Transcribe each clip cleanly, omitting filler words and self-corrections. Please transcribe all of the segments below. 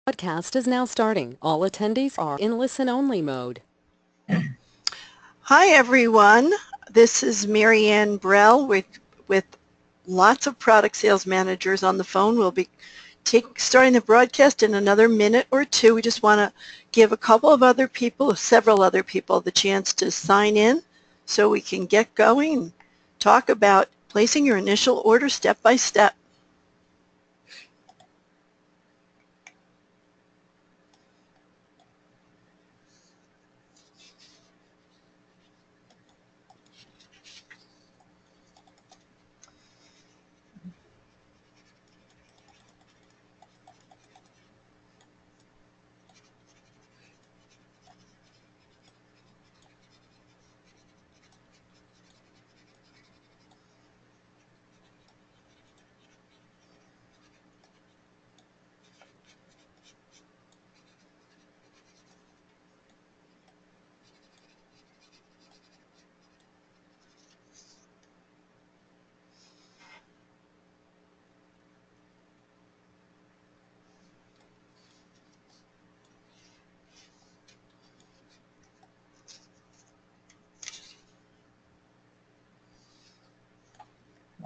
Podcast is now starting. All attendees are in listen-only mode. Hi everyone, this is Mary Ann Brell with lots of product sales managers on the phone. We'll be starting the broadcast in another minute or two. We just want to give several other people the chance to sign in so we can get going and talk about placing your initial order step by step.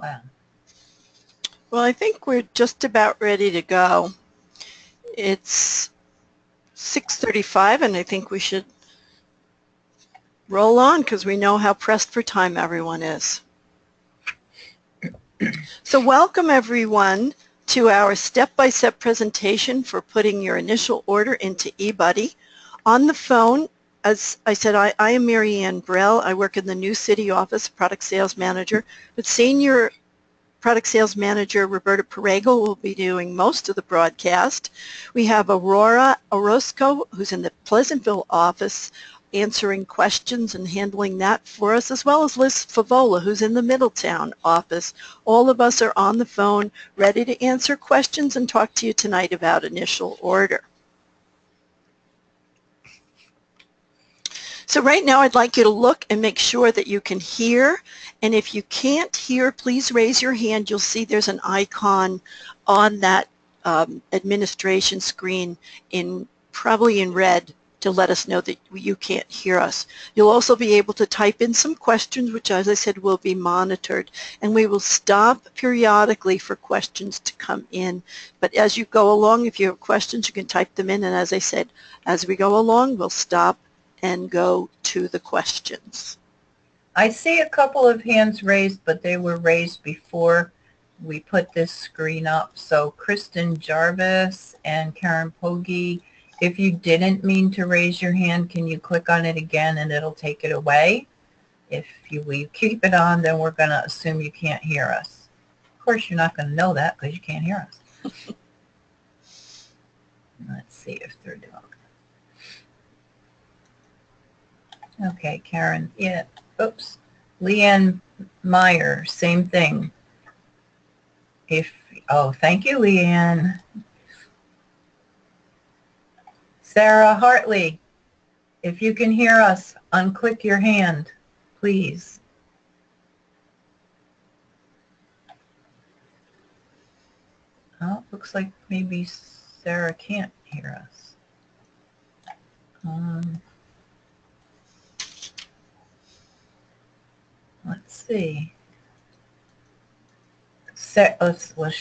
Wow. Well, I think we're just about ready to go. It's 6:35 and I think we should roll on because we know how pressed for time everyone is. So welcome everyone to our step-by-step presentation for putting your initial order into eBuddy. On the phone, as I said, I am Mary Ann Brell. I work in the New City office, product sales manager, but senior product sales manager Roberta Parego will be doing most of the broadcast. We have Aurora Orozco, who's in the Pleasantville office, answering questions and handling that for us, as well as Liz Favola, who's in the Middletown office. All of us are on the phone, ready to answer questions and talk to you tonight about initial order. So right now I'd like you to look and make sure that you can hear, and if you can't hear, please raise your hand. You'll see there's an icon on that administration screen probably in red to let us know that you can't hear us. You'll also be able to type in some questions, which, as I said, will be monitored, and we will stop periodically for questions to come in. But as you go along, if you have questions, you can type them in, and as I said, as we go along, we'll stop and go to the questions. I see a couple of hands raised, but they were raised before we put this screen up. So Kristen Jarvis and Karen Pogge, if you didn't mean to raise your hand, can you click on it again and it'll take it away? If we keep it on, then we're going to assume you can't hear us. Of course, you're not going to know that because you can't hear us. Let's see if they're doing it. Okay, Karen, yeah, oops. Leanne Meyer, same thing. Oh, thank you, Leanne. Sarah Hartley, if you can hear us, unclick your hand, please. Oh, looks like maybe Sarah can't hear us. Let's see. Well,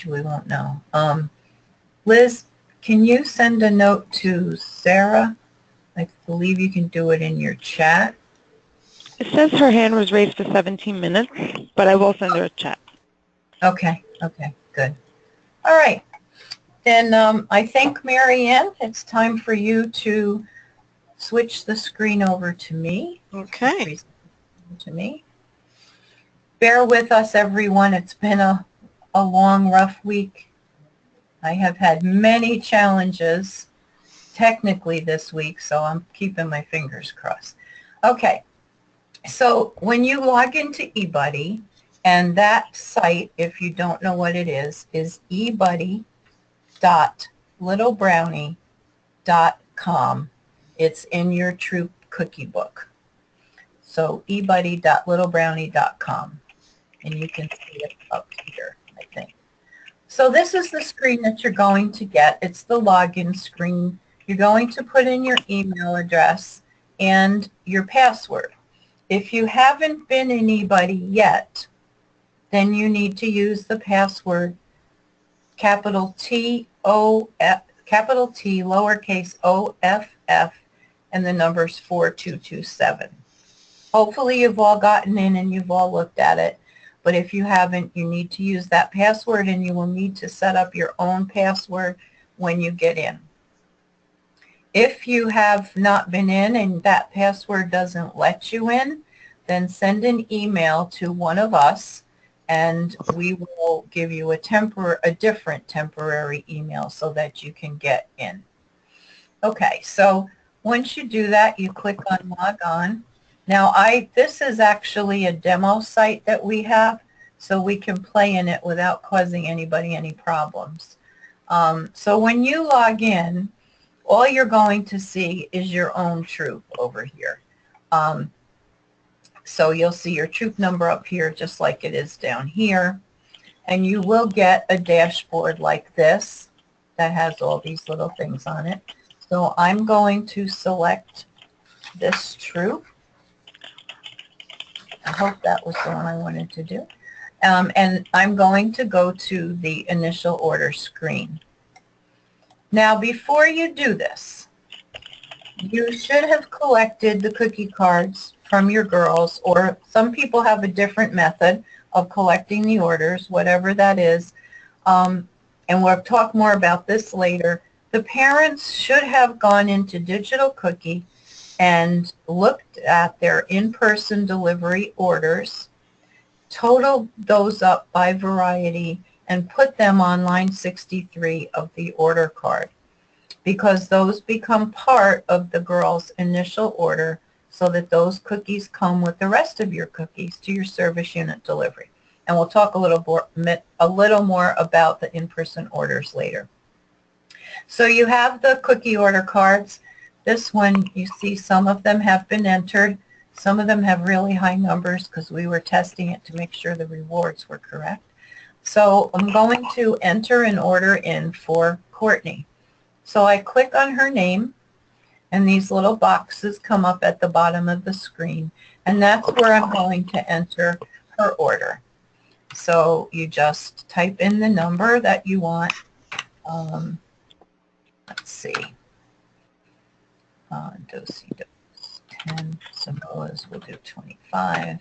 we won't know. Liz, can you send a note to Sarah? I believe you can do it in your chat. It says her hand was raised for 17 minutes, but I will send her a chat. Okay, good. All right. Then I think, Mary Ann, it's time for you to switch the screen over to me. Okay. To me. Bear with us, everyone. It's been a long, rough week. I have had many challenges technically this week, so I'm keeping my fingers crossed. Okay, so when you log into eBuddy, and that site, if you don't know what it is ebuddy.littlebrownie.com. It's in your Troop cookie book. So ebuddy.littlebrownie.com. And you can see it up here, I think. So this is the screen that you're going to get. It's the login screen. You're going to put in your email address and your password. If you haven't been anybody yet, then you need to use the password capital T, lowercase o, f, f, and the numbers 4227. Hopefully you've all gotten in and you've all looked at it. But if you haven't, you need to use that password, and you will need to set up your own password when you get in. If you have not been in and that password doesn't let you in, then send an email to one of us, and we will give you a different temporary email so that you can get in. Okay, so once you do that, you click on Log On. Now, this is actually a demo site that we have, so we can play in it without causing anybody any problems. So when you log in, all you're going to see is your own troop over here. So you'll see your troop number up here just like it is down here. And you will get a dashboard like this that has all these little things on it. So I'm going to select this troop. I hope that was the one I wanted to do. And I'm going to go to the initial order screen. Now, before you do this, you should have collected the cookie cards from your girls, or some people have a different method of collecting the orders, whatever that is. And we'll talk more about this later. The parents should have gone into Digital Cookie and looked at their in-person delivery orders, totaled those up by variety, and put them on line 63 of the order card, because those become part of the girl's initial order, so that those cookies come with the rest of your cookies to your service unit delivery. And we'll talk a little more about the in-person orders later. So you have the cookie order cards. This one, you see some of them have been entered. Some of them have really high numbers because we were testing it to make sure the rewards were correct. So I'm going to enter an order in for Courtney. So I click on her name, and these little boxes come up at the bottom of the screen, and that's where I'm going to enter her order. So you just type in the number that you want. Let's see. Do-si-dos, 10, Samoas, we'll do 25,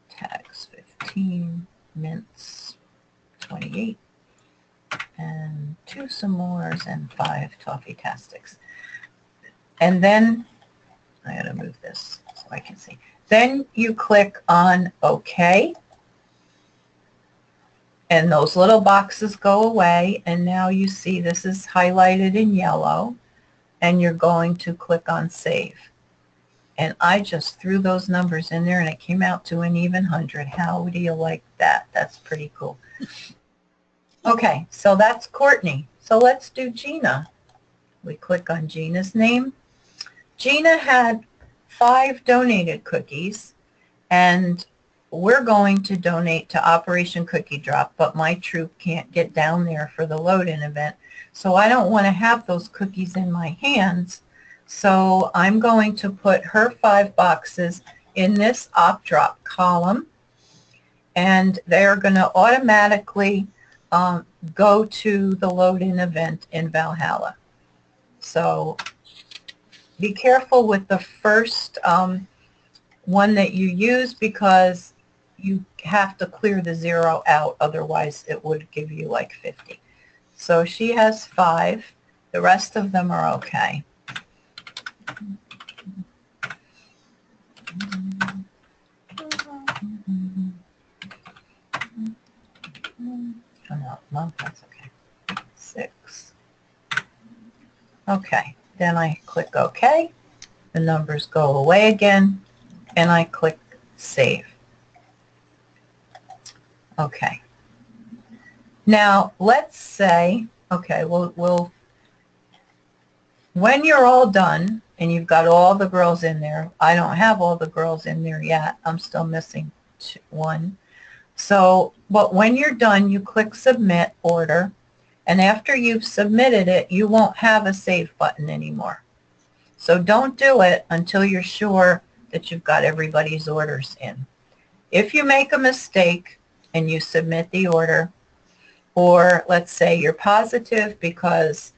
tags 15, mints 28, and 2 s'mores and 5 toffee-tastics. And then, I gotta move this so I can see. Then you click on OK, and those little boxes go away, and now you see this is highlighted in yellow, and you're going to click on Save. And I just threw those numbers in there, and it came out to an even 100. How do you like that? That's pretty cool. Okay, so that's Courtney. So let's do Gina. We click on Gina's name. Gina had 5 donated cookies, and we're going to donate to Operation Cookie Drop, but my troop can't get down there for the load-in event, so I don't want to have those cookies in my hands. So I'm going to put her 5 boxes in this op drop column, and they're going to automatically go to the load-in event in Valhalla. So be careful with the first one that you use, because you have to clear the 0 out, otherwise it would give you like 50. So she has 5. The rest of them are okay. Oh, no, that's okay. 6. Okay, then I click OK. The numbers go away again, and I click Save. Okay. Now, let's say, okay, when you're all done and you've got all the girls in there, I don't have all the girls in there yet. I'm still missing 1. So, but when you're done, you click Submit Order, and after you've submitted it, you won't have a Save button anymore. So don't do it until you're sure that you've got everybody's orders in. If you make a mistake and you submit the order, or let's say you're positive because,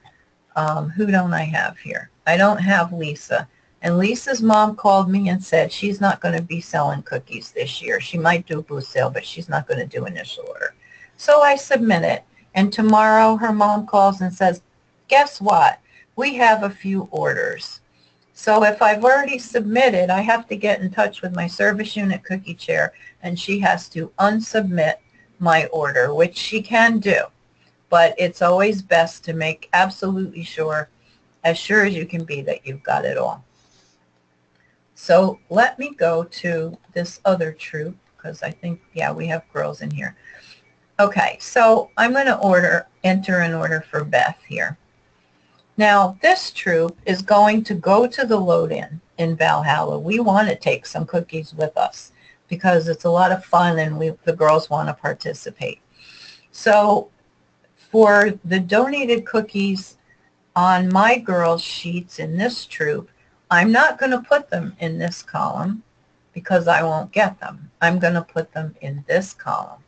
who don't I have here? I don't have Lisa. And Lisa's mom called me and said she's not going to be selling cookies this year. She might do a booth sale, but she's not going to do initial order. So I submit it. And tomorrow her mom calls and says, guess what? We have a few orders. So if I've already submitted, I have to get in touch with my service unit cookie chair, and she has to unsubmit my order, which she can do. But it's always best to make absolutely sure, as sure as you can be, that you've got it all. So let me go to this other troop, because I think, yeah, we have girls in here. Okay, so I'm going to enter an order for Beth here. Now, this troop is going to go to the load-in in Valhalla. We want to take some cookies with us because it's a lot of fun and the girls want to participate. So for the donated cookies on my girls' sheets in this troop, I'm not going to put them in this column because I won't get them. I'm going to put them in this column.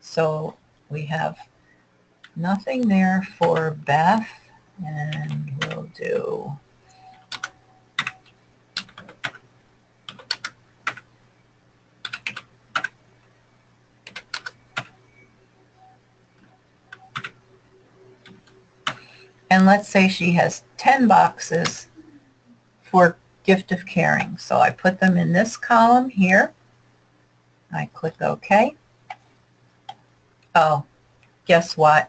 So we have nothing there for Beth, and we'll do and let's say she has 10 boxes for gift of caring. So I put them in this column here. I click OK. Oh, guess what?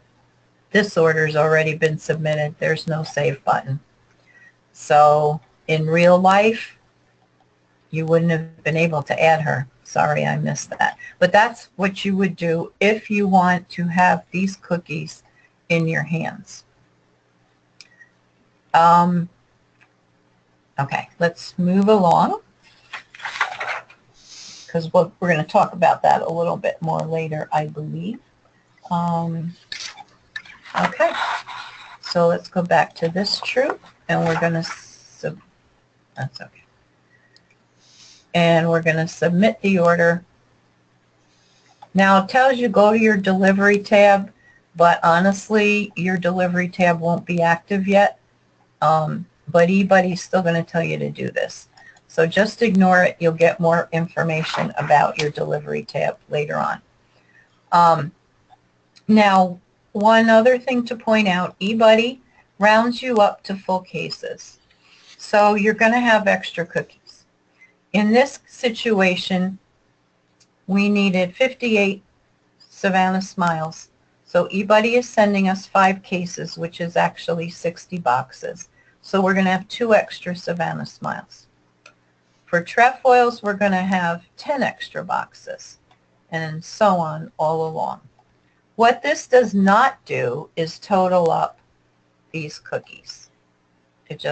This order's already been submitted. There's no save button. So in real life, you wouldn't have been able to add her. Sorry, I missed that. But that's what you would do if you want to have these cookies in your hands. Okay, let's move along because we're going to talk about that a little bit more later, I believe. Okay, so let's go back to this troop, and we're going to that's okay. And we're going to submit the order. Now it tells you go to your delivery tab, but honestly, your delivery tab won't be active yet. But eBuddy's still going to tell you to do this. So just ignore it. You'll get more information about your delivery tab later on. Now, one other thing to point out, eBuddy rounds you up to full cases. So you're going to have extra cookies. In this situation, we needed 58 Savannah Smiles. So eBuddy is sending us 5 cases, which is actually 60 boxes. So we're going to have 2 extra Savannah Smiles. For trefoils, we're going to have 10 extra boxes, and so on all along. What this does not do is total up these cookies. It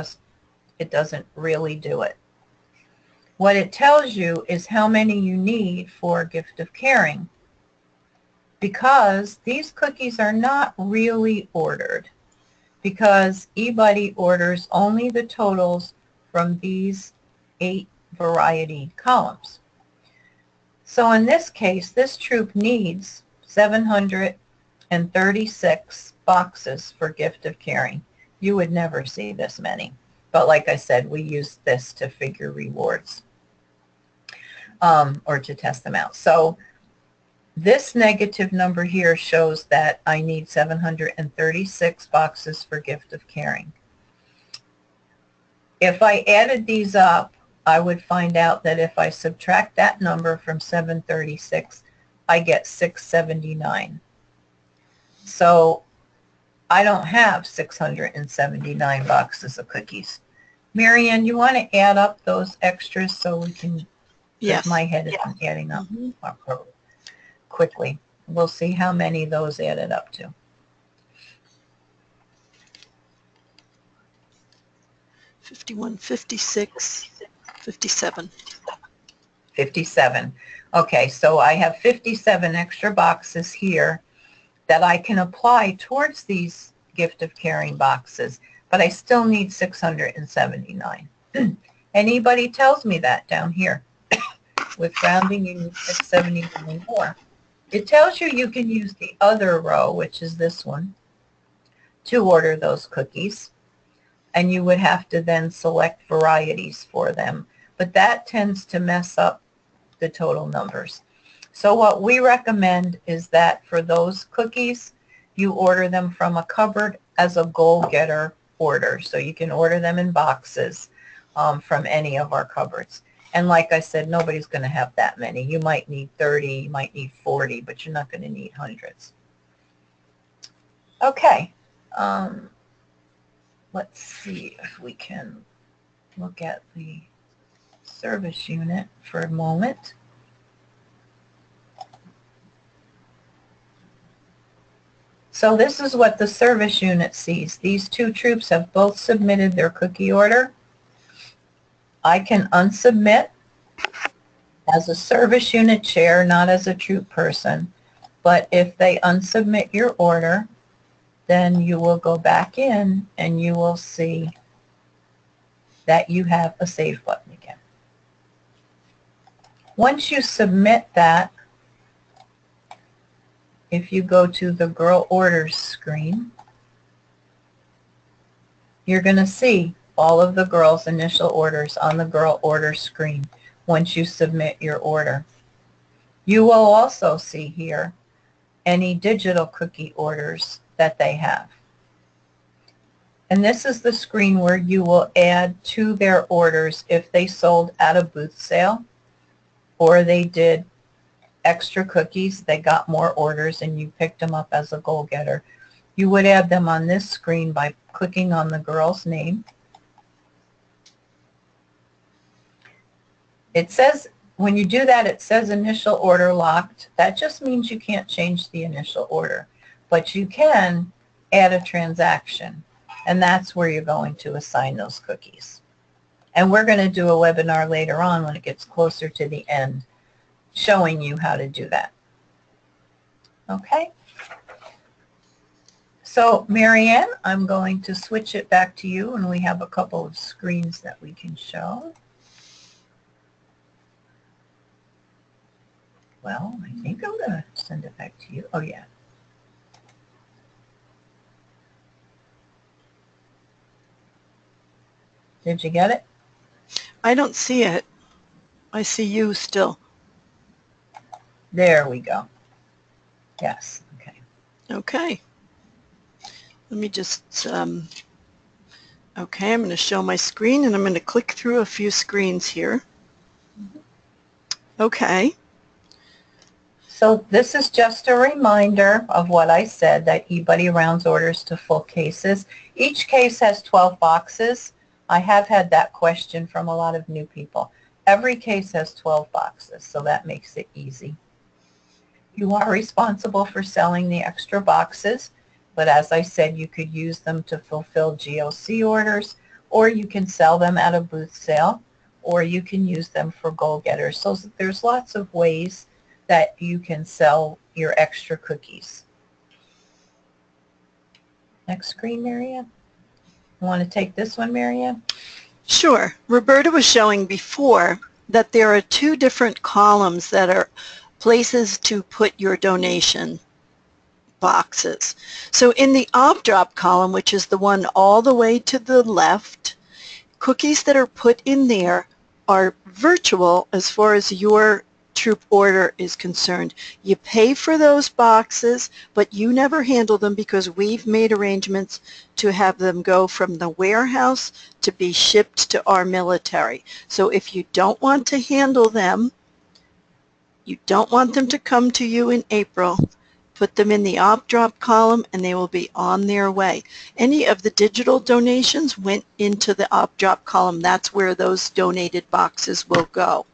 doesn't really do it. What it tells you is how many you need for gift of caring, because these cookies are not really ordered, because eBuddy orders only the totals from these 8 variety columns. So in this case, this troop needs 736 boxes for gift of caring. You would never see this many. But like I said, we use this to figure rewards or to test them out. So this negative number here shows that I need 736 boxes for gift of caring. If I added these up, I would find out that if I subtract that number from 736, I get 679. So I don't have 679 boxes of cookies. Marianne, you want to add up those extras so we can, Yes. my head isn't adding up quickly. We'll see how many those added up to. 51, 56, 57. 57. Okay, so I have 57 extra boxes here that I can apply towards these gift of caring boxes, but I still need 679. Anybody tells me that down here. With rounding, you need 679 more. It tells you you can use the other row, which is this one, to order those cookies. And you would have to then select varieties for them. But that tends to mess up the total numbers. So what we recommend is that for those cookies, you order them from a cupboard as a goal-getter order. So you can order them in boxes from any of our cupboards. And like I said, nobody's going to have that many. You might need 30, you might need 40, but you're not going to need hundreds. Okay. Let's see if we can look at the service unit for a moment. So this is what the service unit sees. These two troops have both submitted their cookie order. I can unsubmit as a service unit chair, not as a troop person. But if they unsubmit your order, then you will go back in and you will see that you have a save button again. Once you submit that, if you go to the Girl Orders screen, you're going to see all of the girls' initial orders on the Girl Orders screen once you submit your order. You will also see here any digital cookie orders that they have. And this is the screen where you will add to their orders if they sold at a booth sale or they did extra cookies, they got more orders and you picked them up as a goal getter. You would add them on this screen by clicking on the girl's name. It says, when you do that, it says initial order locked. That just means you can't change the initial order, but you can add a transaction, and that's where you're going to assign those cookies. And we're going to do a webinar later on when it gets closer to the end, showing you how to do that. Okay? So, Marianne, I'm going to switch it back to you, and we have a couple of screens that we can show. Well, I think I'm going to send it back to you. Oh, yeah. Did you get it? I don't see it. I see you still. There we go. Yes. Okay. Okay. Let me just, okay, I'm going to show my screen and I'm going to click through a few screens here. Okay. So this is just a reminder of what I said, that eBuddy rounds orders to full cases. Each case has 12 boxes. I have had that question from a lot of new people. Every case has 12 boxes, so that makes it easy. You are responsible for selling the extra boxes, but as I said, you could use them to fulfill GOC orders, or you can sell them at a booth sale, or you can use them for goal getters. So there's lots of ways that you can sell your extra cookies. Next screen, Marianne. You want to take this one, Marianne? Sure. Roberta was showing before that there are two different columns that are places to put your donation boxes. So in the op-drop column, which is the one all the way to the left, cookies that are put in there are virtual as far as your troop order is concerned. You pay for those boxes, but you never handle them because we've made arrangements to have them go from the warehouse to be shipped to our military. So if you don't want to handle them, you don't want them to come to you in April, put them in the op-drop column and they will be on their way. Any of the digital donations went into the op-drop column. That's where those donated boxes will go.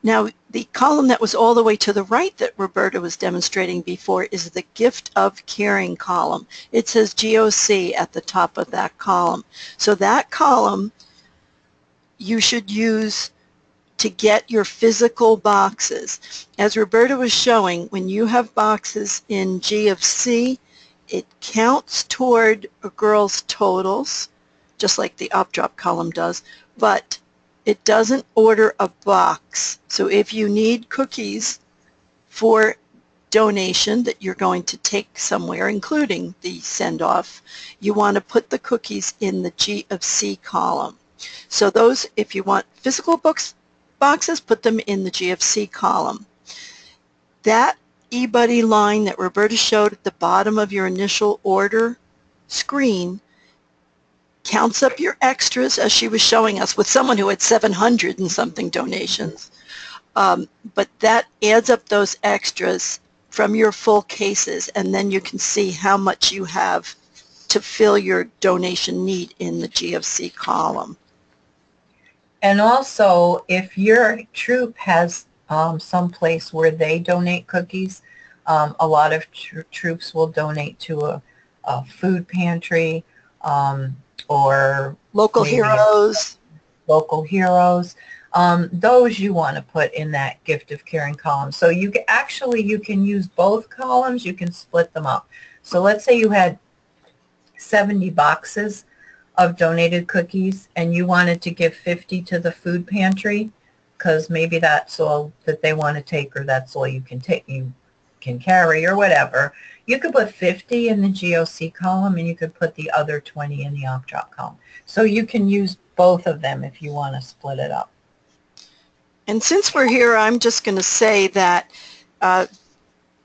Now, the column that was all the way to the right that Roberta was demonstrating before is the Gift of Caring column. It says GOC at the top of that column. So that column you should use to get your physical boxes. As Roberta was showing, when you have boxes in G of C, it counts toward a girl's totals, just like the up-drop column does, but it doesn't order a box. So if you need cookies for donation that you're going to take somewhere, including the send-off, you want to put the cookies in the G of C column. So those, if you want physical boxes, put them in the G of C column. That eBuddy line that Roberta showed at the bottom of your initial order screen counts up your extras, as she was showing us with someone who had 700 and something donations. But that adds up those extras from your full cases, and then you can see how much you have to fill your donation need in the G of C column. And also, if your troop has some place where they donate cookies, a lot of troops will donate to a food pantry or local heroes. Local heroes. Those you want to put in that gift of caring column. So you can use both columns. You can split them up. So let's say you had 70 boxes of donated cookies and you wanted to give 50 to the food pantry because maybe that's all that they want to take, or that's all you can take, you can carry, or whatever. You could put 50 in the GOC column and you could put the other 20 in the op-drop column. So you can use both of them if you want to split it up. And since we're here, I'm just going to say that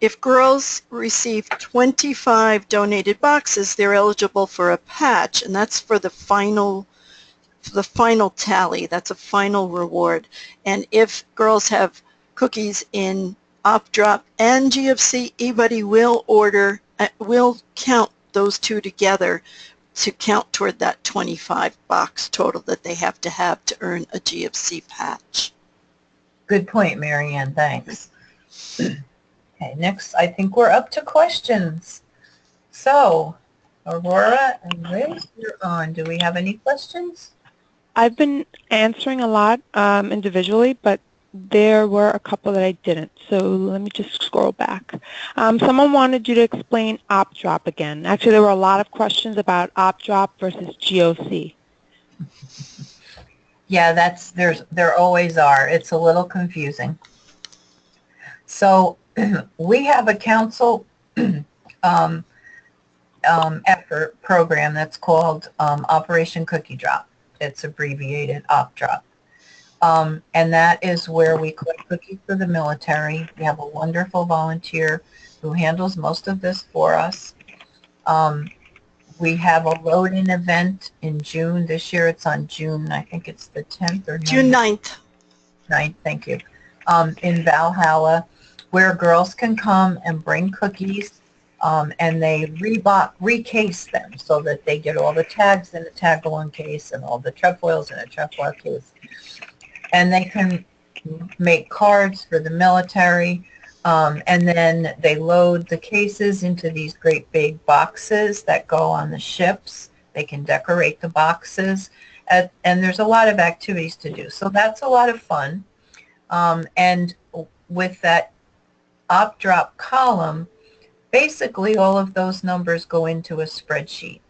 if girls receive 25 donated boxes, they're eligible for a patch, and that's for the final tally. That's a final reward. And if girls have cookies in op-drop and GFC, eBuddy will count those two together to count toward that 25 box total that they have to earn a GFC patch. Good point, Marianne. Thanks. Okay, next, I think we're up to questions. So, Aurora and Liz, you're on. Do we have any questions? I've been answering a lot individually, but there were a couple that I didn't. So let me just scroll back. Someone wanted you to explain op-drop again. Actually, there were a lot of questions about op-drop versus GOC. Yeah, there always are. It's a little confusing. So we have a council effort program that's called Operation Cookie Drop. It's abbreviated op-drop. And that is where we collect cookies for the military. We have a wonderful volunteer who handles most of this for us. We have a load-in event in June. This year it's on June, I think it's the 10th or 9th. June 9th. 9th, thank you. In Valhalla, where girls can come and bring cookies, and they recase them so that they get all the tags in a tag-along case and all the trefoils in a trefoil case. And they can make cards for the military, and then they load the cases into these great big boxes that go on the ships. They can decorate the boxes, and there's a lot of activities to do. So that's a lot of fun. And with that op-drop column, basically all of those numbers go into a spreadsheet.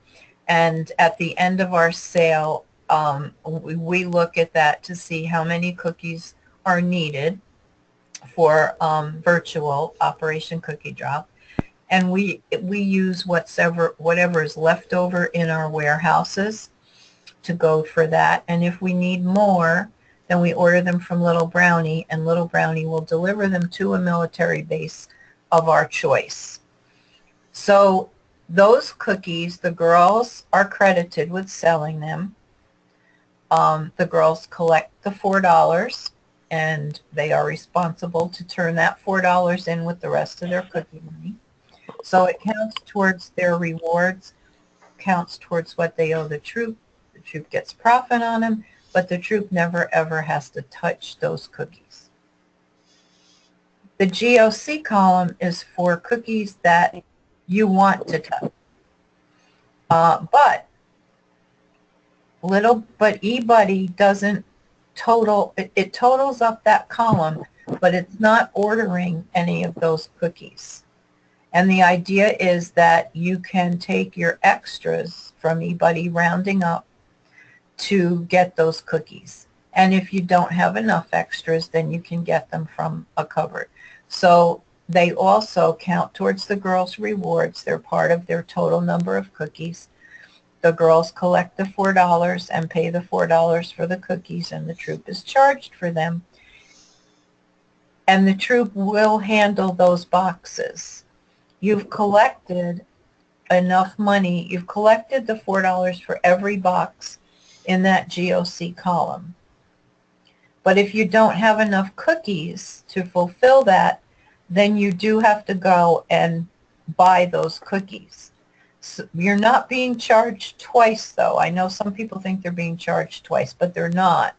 And at the end of our sale, we look at that to see how many cookies are needed for virtual Operation Cookie Drop, and we use whatever is left over in our warehouses to go for that. And if we need more, then we order them from Little Brownie, and Little Brownie will deliver them to a military base of our choice. So those cookies, the girls are credited with selling them. The girls collect the $4, and they are responsible to turn that $4 in with the rest of their cookie money. So it counts towards their rewards, counts towards what they owe the troop. The troop gets profit on them, but the troop never ever has to touch those cookies. The GOC column is for cookies that you want to touch. But eBuddy doesn't total, it totals up that column, but it's not ordering any of those cookies. And the idea is that you can take your extras from eBuddy rounding up to get those cookies. And if you don't have enough extras, then you can get them from a cupboard. So they also count towards the girls' rewards. They're part of their total number of cookies. The girls collect the $4 and pay the $4 for the cookies, and the troop is charged for them. And the troop will handle those boxes. You've collected enough money. You've collected the $4 for every box in that GOC column. But if you don't have enough cookies to fulfill that, then you do have to go and buy those cookies. So you're not being charged twice, though. I know some people think they're being charged twice, but they're not,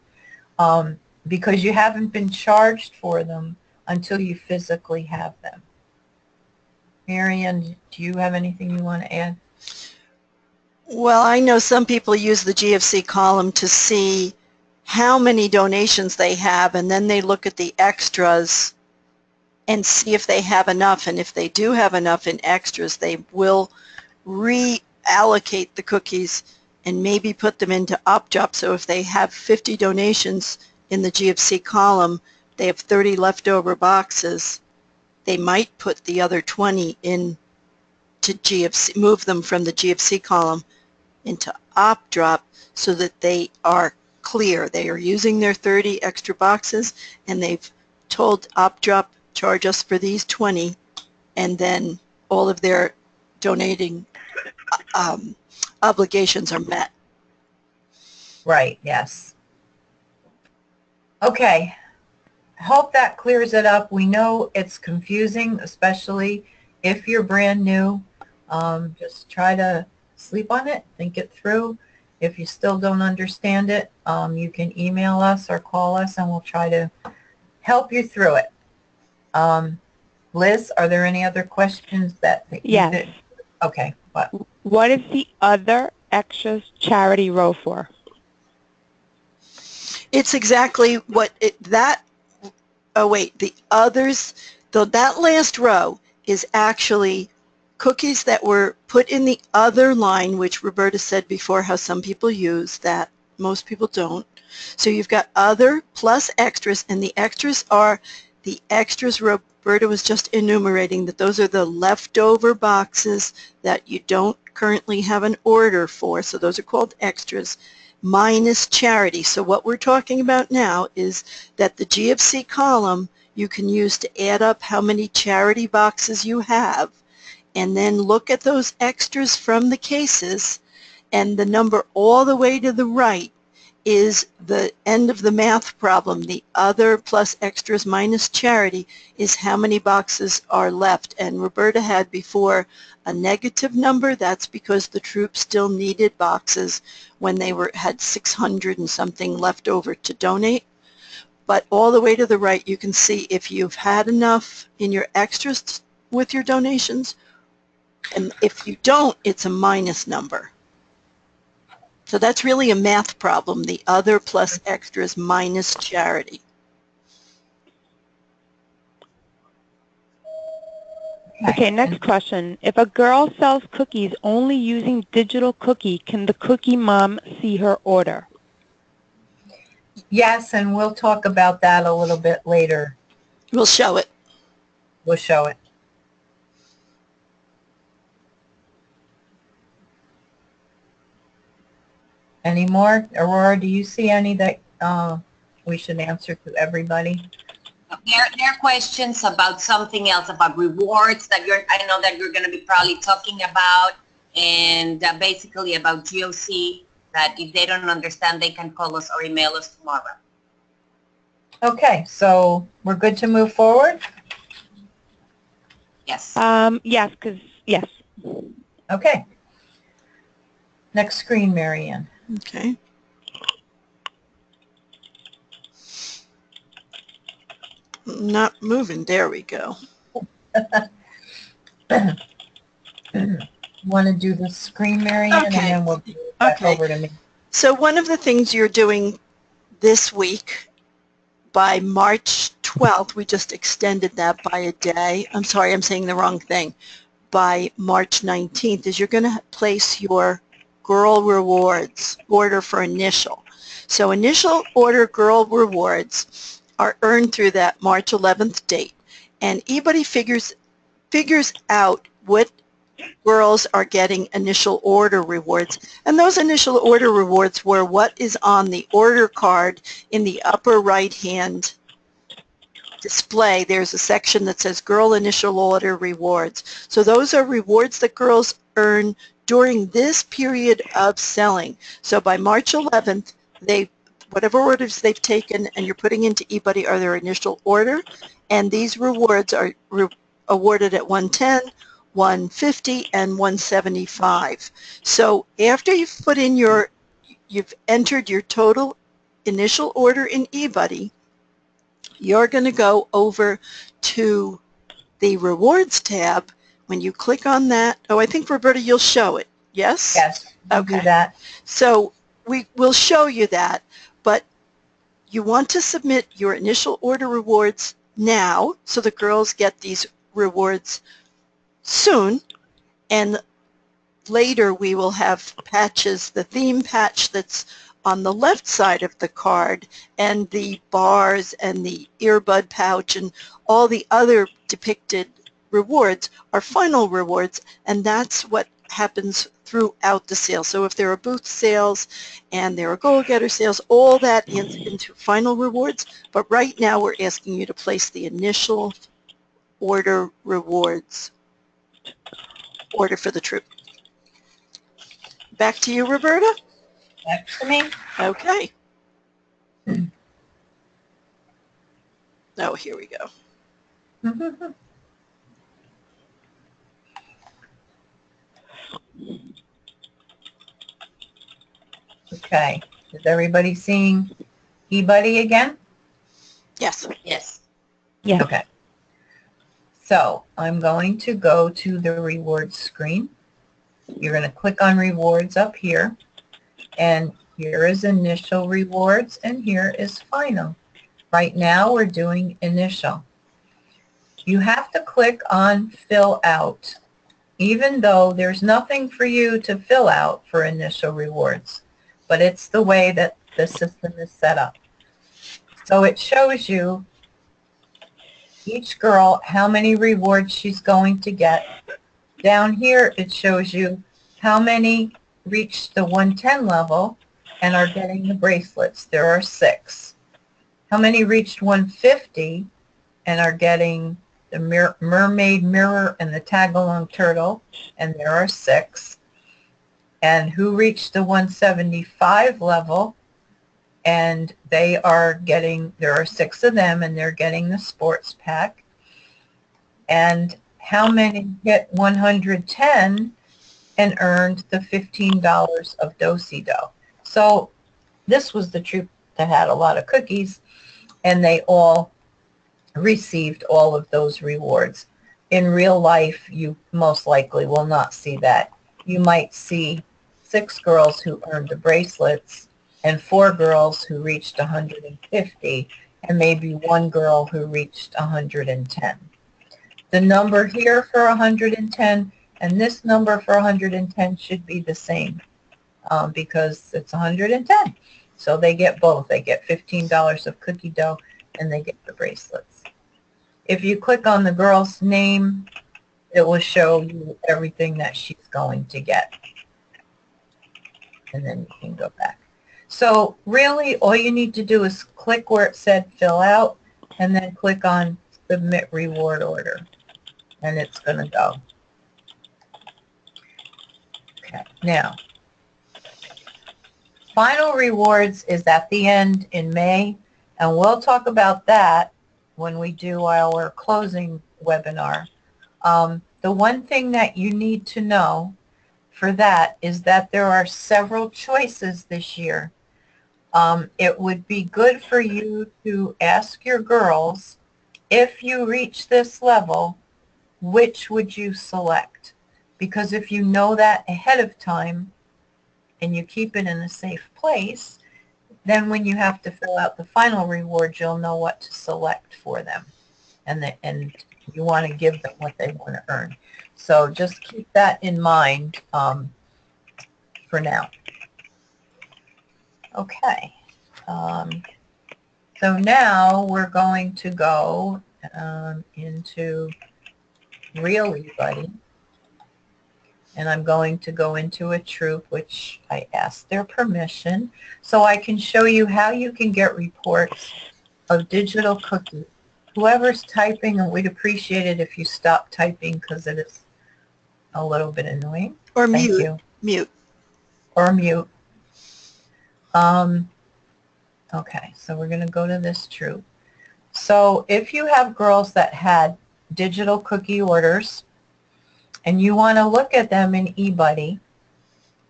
because you haven't been charged for them until you physically have them. Marianne, do you have anything you want to add? Well, I know some people use the GFC column to see how many donations they have, and then they look at the extras and see if they have enough. And if they do have enough in extras, they will reallocate the cookies and maybe put them into OpDrop. So if they have 50 donations in the GFC column, they have 30 leftover boxes, they might put the other 20 in to GFC, move them from the GFC column into OpDrop so that they are clear. They are using their 30 extra boxes, and they've told OpDrop, charge us for these 20, and then all of their donating obligations are met. Right, yes. Okay. Hope that clears it up. We know it's confusing, especially if you're brand new. Just try to sleep on it, think it through. If you still don't understand it, you can email us or call us, and we'll try to help you through it. Liz, are there any other questions that you Yes. did? Okay. What is the other extras charity row for? It's exactly what the others, that last row is actually cookies that were put in the other line, which Roberta said before how some people use that, most people don't. So you've got other plus extras, and the extras are the extras Roberta was just enumerating, that those are the leftover boxes that you don't currently have an order for, so those are called extras, minus charity. So what we're talking about now is that the GFC column you can use to add up how many charity boxes you have, and then look at those extras from the cases, and the number all the way to the right is the end of the math problem. The other plus extras minus charity is how many boxes are left. And Roberta had before a negative number. That's because the troops still needed boxes when they had 600 and something left over to donate. But all the way to the right, you can see if you've had enough in your extras with your donations, and if you don't, it's a minus number. So that's really a math problem, the other plus extras minus charity. Okay, next question. If a girl sells cookies only using digital cookie, can the cookie mom see her order? Yes, and we'll talk about that a little bit later. We'll show it. We'll show it. Any more? Aurora, do you see any that we should answer to everybody? There are questions about something else, about rewards that I know that you're going to be probably talking about, and basically about GOC, that if they don't understand, they can call us or email us tomorrow. Okay, so we're good to move forward? Yes. Yes. Okay. Next screen, Marianne. Okay. Not moving. There we go. Want to do the screen, Marianne, Okay. and then we'll go back over to me. So one of the things you're doing this week by March 12th, we just extended that by a day. I'm sorry, I'm saying the wrong thing. By March 19th is you're going to place your girl rewards order for initial. So initial order girl rewards are earned through that March 11th date. And eBuddy figures out what girls are getting initial order rewards. And those initial order rewards were what is on the order card in the upper right-hand display. There's a section that says Girl Initial Order Rewards. So those are rewards that girls earn during this period of selling. So by March 11th, whatever orders they've taken and you're putting into eBuddy are their initial order, and these rewards are awarded at 110, 150, and 175. So after you've entered your total initial order in eBuddy, you're going to go over to the rewards tab. When you click on that, I think, Roberta, you'll show it. Yes? Yes, we'll Okay. do that. So we will show you that, but you want to submit your initial order rewards now so the girls get these rewards soon, and later we will have patches, the theme patch that's on the left side of the card, and the bars and the earbud pouch and all the other depicted rewards are final rewards, and that's what happens throughout the sale. So if there are booth sales and there are goal-getter sales, all that into final rewards, but right now we're asking you to place the initial order rewards order for the troop. Back to you, Roberta. Back to me. Okay. Oh, here we go. Okay. Is everybody seeing eBuddy again? Yes. Yes. Yes. Okay. So I'm going to go to the rewards screen. You're going to click on rewards up here, and here is initial rewards, and here is final. Right now we're doing initial. You have to click on fill out, even though there's nothing for you to fill out for initial rewards, but it's the way that the system is set up. So it shows you each girl how many rewards she's going to get. Down here it shows you how many reached the 110 level and are getting the bracelets. There are 6. How many reached 150 and are getting the mermaid mirror and the tag-along turtle, and there are 6. And who reached the 175 level, and they are getting, there are 6 of them, and they're getting the sports pack. And how many hit 110 and earned the $15 of Do-Si-Do. So this was the troop that had a lot of cookies, and they all received all of those rewards. In real life, you most likely will not see that. You might see 6 girls who earned the bracelets and 4 girls who reached 150, and maybe 1 girl who reached 110. The number here for 110 and this number for 110 should be the same because it's 110. So they get both. They get $15 of cookie dough and they get the bracelets. If you click on the girl's name, it will show you everything that she's going to get. And then you can go back. So really all you need to do is click where it said fill out and then click on submit reward order. And it's going to go. Okay, now, final rewards is at the end in May, and we'll talk about that when we do our closing webinar. The one thing that you need to know for that is that there are several choices this year. It would be good for you to ask your girls, if you reach this level, which would you select? Because if you know that ahead of time and you keep it in a safe place, then when you have to fill out the final rewards, you'll know what to select for them. And you want to give them what they want to earn. So just keep that in mind for now. Okay. So now we're going to go into Real eBuddy. And I'm going to go into a troop, which I asked their permission, so I can show you how you can get reports of digital cookies. Whoever's typing, and we'd appreciate it if you stop typing because it is a little bit annoying. Or Thank mute. you. Mute. Or mute. Okay, so we're going to go to this troop. So if you have girls that had digital cookie orders and you want to look at them in eBuddy,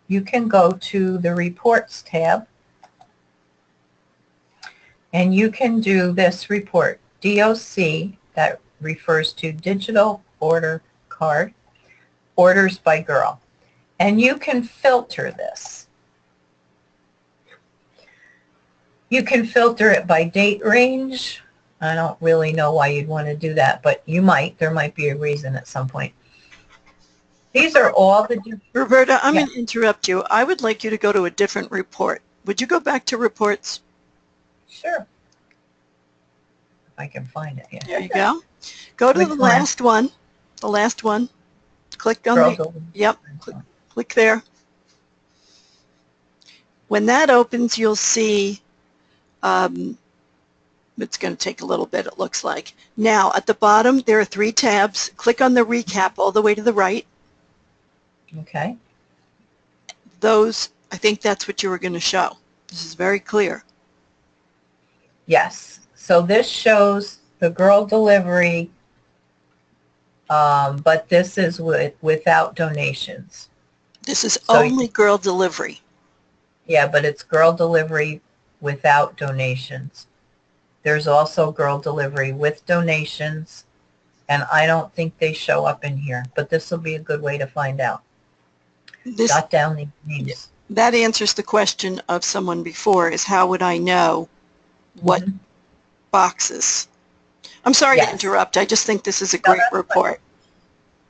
you can go to the Reports tab and you can do this report, DOC, that refers to Digital Order Card, Orders by Girl. And you can filter this. You can filter it by date range. I don't really know why you'd want to do that, but you might. There might be a reason at some point. These are all the... Roberta, I'm going to interrupt you. I would like you to go to a different report. Would you go back to reports? Sure. If I can find it. Yeah. There you go. Go to the last one. The last one. Click on the... Yep. Click there. When that opens, you'll see... it's going to take a little bit, it looks like. Now, at the bottom, there are 3 tabs. Click on the recap all the way to the right. Okay. Those, I think that's what you were going to show. This is very clear. Yes. So this shows the girl delivery, but this is without donations. This is only girl delivery. Yeah, but it's girl delivery without donations. There's also girl delivery with donations, and I don't think they show up in here, but this will be a good way to find out. Jot down the names. That answers the question of someone before, is how would I know what boxes? I'm sorry to interrupt. I just think this is a great report.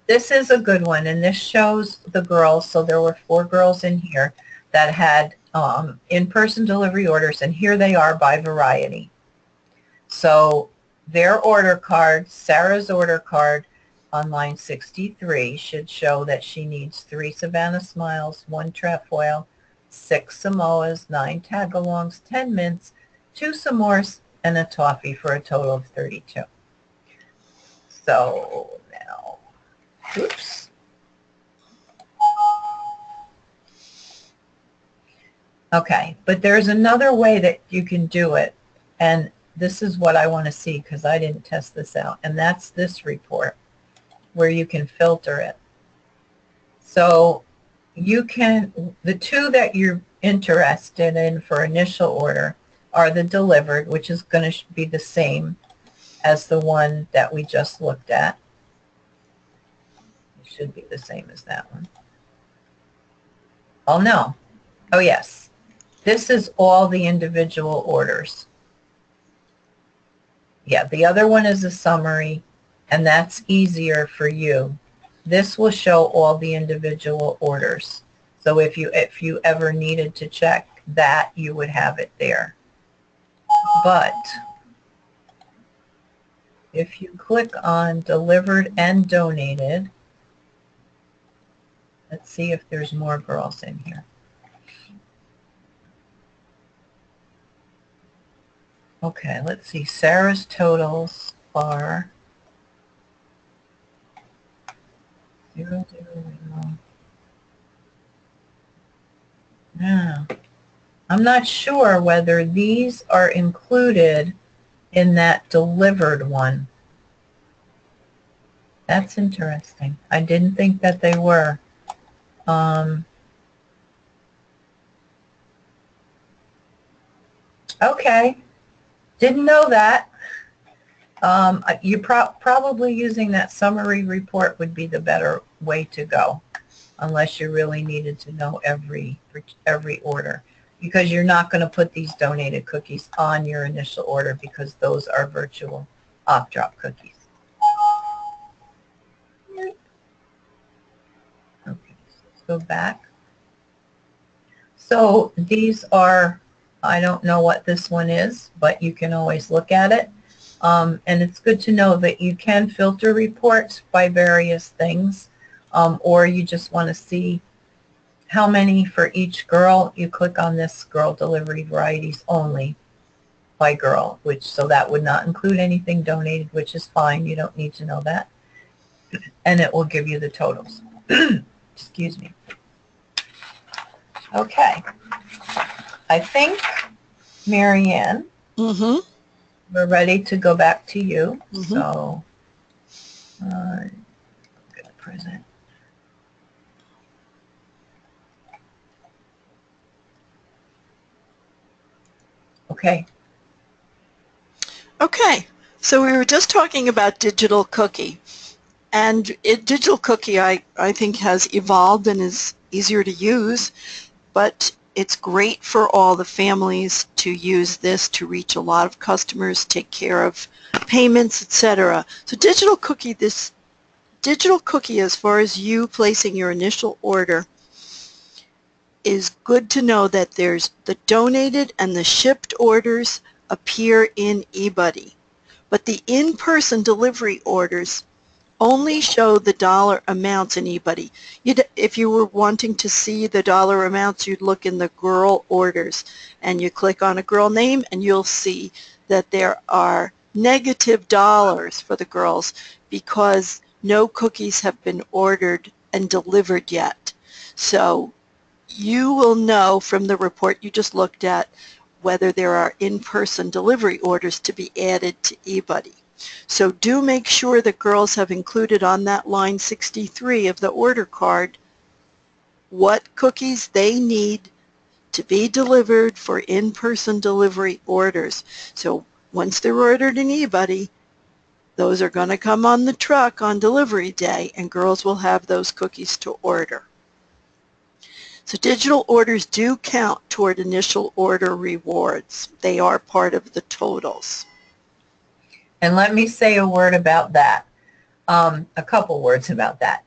This is a good one, and this shows the girls. So there were 4 girls in here that had in-person delivery orders, and here they are by variety. So their order card, Sarah's order card on line 63 should show that she needs 3 Savannah Smiles, 1 trefoil, 6 Samoas, 9 tagalongs, 10 mints, 2 s'mores, and a toffee for a total of 32. So now, oops. Okay, but there's another way that you can do it, and this is what I want to see because I didn't test this out, and that's this report where you can filter it. So you can, the 2 that you're interested in for initial order are the delivered, which is going to be the same as the one that we just looked at. It should be the same as that one. Oh, no. Oh, yes. This is all the individual orders. Yeah, the other one is a summary, and that's easier for you. This will show all the individual orders. So if you ever needed to check that, you would have it there. But if you click on delivered and donated, let's see if there's more girls in here. Okay, let's see. Sarah's totals are 0, 0, 0. Now, I'm not sure whether these are included in that delivered one. That's interesting. I didn't think that they were. Okay. Didn't know that. You probably using that summary report would be the better way to go, unless you really needed to know every order. because you're not going to put these donated cookies on your initial order because those are virtual op-drop cookies. Okay, let's go back. So these are, I don't know what this one is, but you can always look at it. And it's good to know that you can filter reports by various things, or you just want to see how many for each girl. You click on this girl delivery varieties only by girl, so that would not include anything donated, which is fine. You don't need to know that. And it will give you the totals. Excuse me. Okay. I think, Marianne, we're ready to go back to you. So, I'm going to present. Okay. Okay, so we were just talking about Digital Cookie. And Digital Cookie, I think, has evolved and is easier to use, but it's great for all the families to use this to reach a lot of customers, take care of payments, etc. So Digital Cookie, as far as you placing your initial order, is good to know that there's the donated and the shipped orders appear in eBuddy, but the in-person delivery orders only show the dollar amounts in eBuddy. If you were wanting to see the dollar amounts, you'd look in the girl orders, and you click on a girl name, and you'll see that there are negative dollars for the girls because no cookies have been ordered and delivered yet. So you will know from the report you just looked at whether there are in-person delivery orders to be added to eBuddy. So do make sure that girls have included on that line 63 of the order card what cookies they need to be delivered for in-person delivery orders. So once they're ordered in eBuddy, those are going to come on the truck on delivery day, and girls will have those cookies to order. So digital orders do count toward initial order rewards. They are part of the totals. And let me say a word about that, a couple words about that.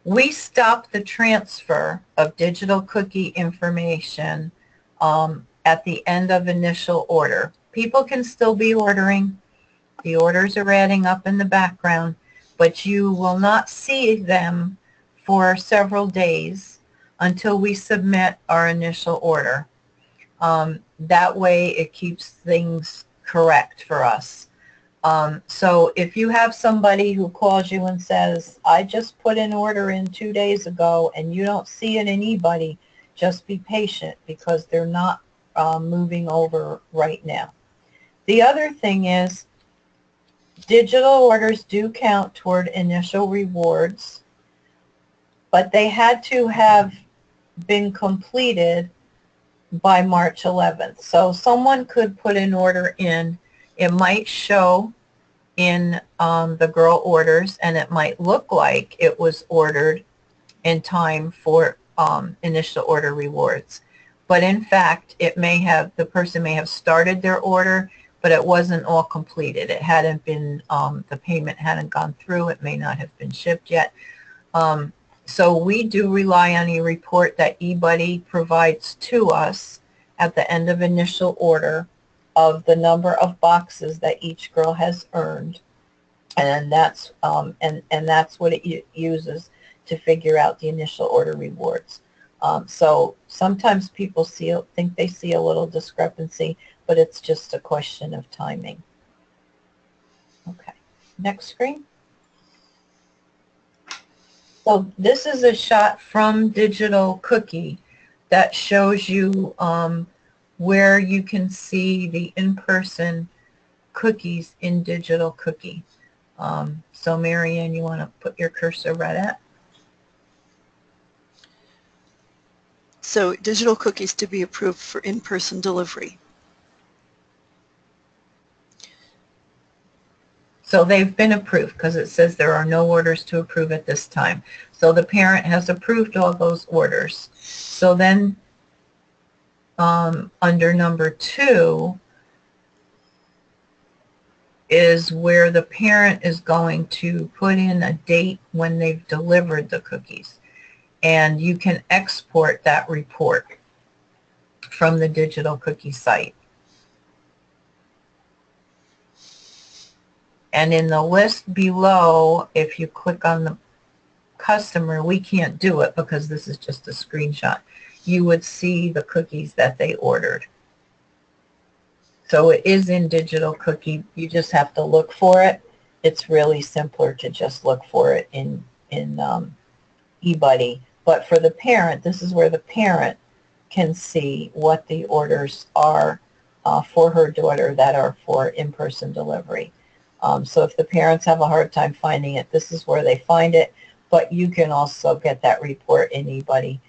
We stop the transfer of digital cookie information at the end of initial order. People can still be ordering. The orders are adding up in the background, but you will not see them for several days until we submit our initial order. That way it keeps things correct for us. So if you have somebody who calls you and says, I just put an order in 2 days ago and you don't see it in eBuddy, just be patient because they're not moving over right now. The other thing is digital orders do count toward initial rewards, but they had to have been completed by March 11th. So someone could put an order in. It might show in the girl orders, and it might look like it was ordered in time for initial order rewards. But in fact, the person may have started their order, but it wasn't all completed. It hadn't been, the payment hadn't gone through. It may not have been shipped yet. So we do rely on a report that eBuddy provides to us at the end of initial order of the number of boxes that each girl has earned, and that's that's what it uses to figure out the initial order rewards. So sometimes people think they see a little discrepancy, but it's just a question of timing. Okay, next screen. So this is a shot from Digital Cookie that shows you where you can see the in-person cookies in Digital Cookie. So Marianne, you want to put your cursor right at? So digital cookies to be approved for in-person delivery. So they've been approved because it says there are no orders to approve at this time. So the parent has approved all those orders. So then under number 2 is where the parent is going to put in a date when they've delivered the cookies. And you can export that report from the digital cookie site. And in the list below, if you click on the customer, we can't do it because this is just a screenshot. You would see the cookies that they ordered. So it is in digital cookie. You just have to look for it. It's really simpler to just look for it in eBuddy. But for the parent, this is where the parent can see what the orders are for her daughter that are for in-person delivery. So if the parents have a hard time finding it, this is where they find it. But you can also get that report in eBuddy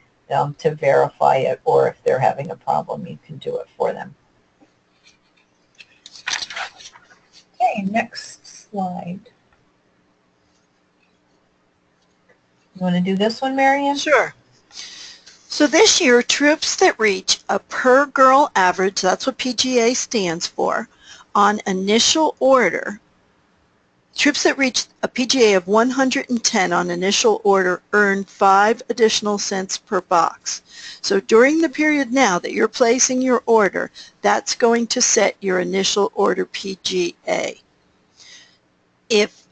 to verify it, or if they're having a problem, you can do it for them. Okay, next slide. You want to do this one, Marian? Sure. So this year, troops that reach a per girl average, that's what PGA stands for, on initial order, troops that reach a PGA of 110 on initial order earn 5 additional cents per box. So during the period now that you're placing your order, that's going to set your initial order PGA. If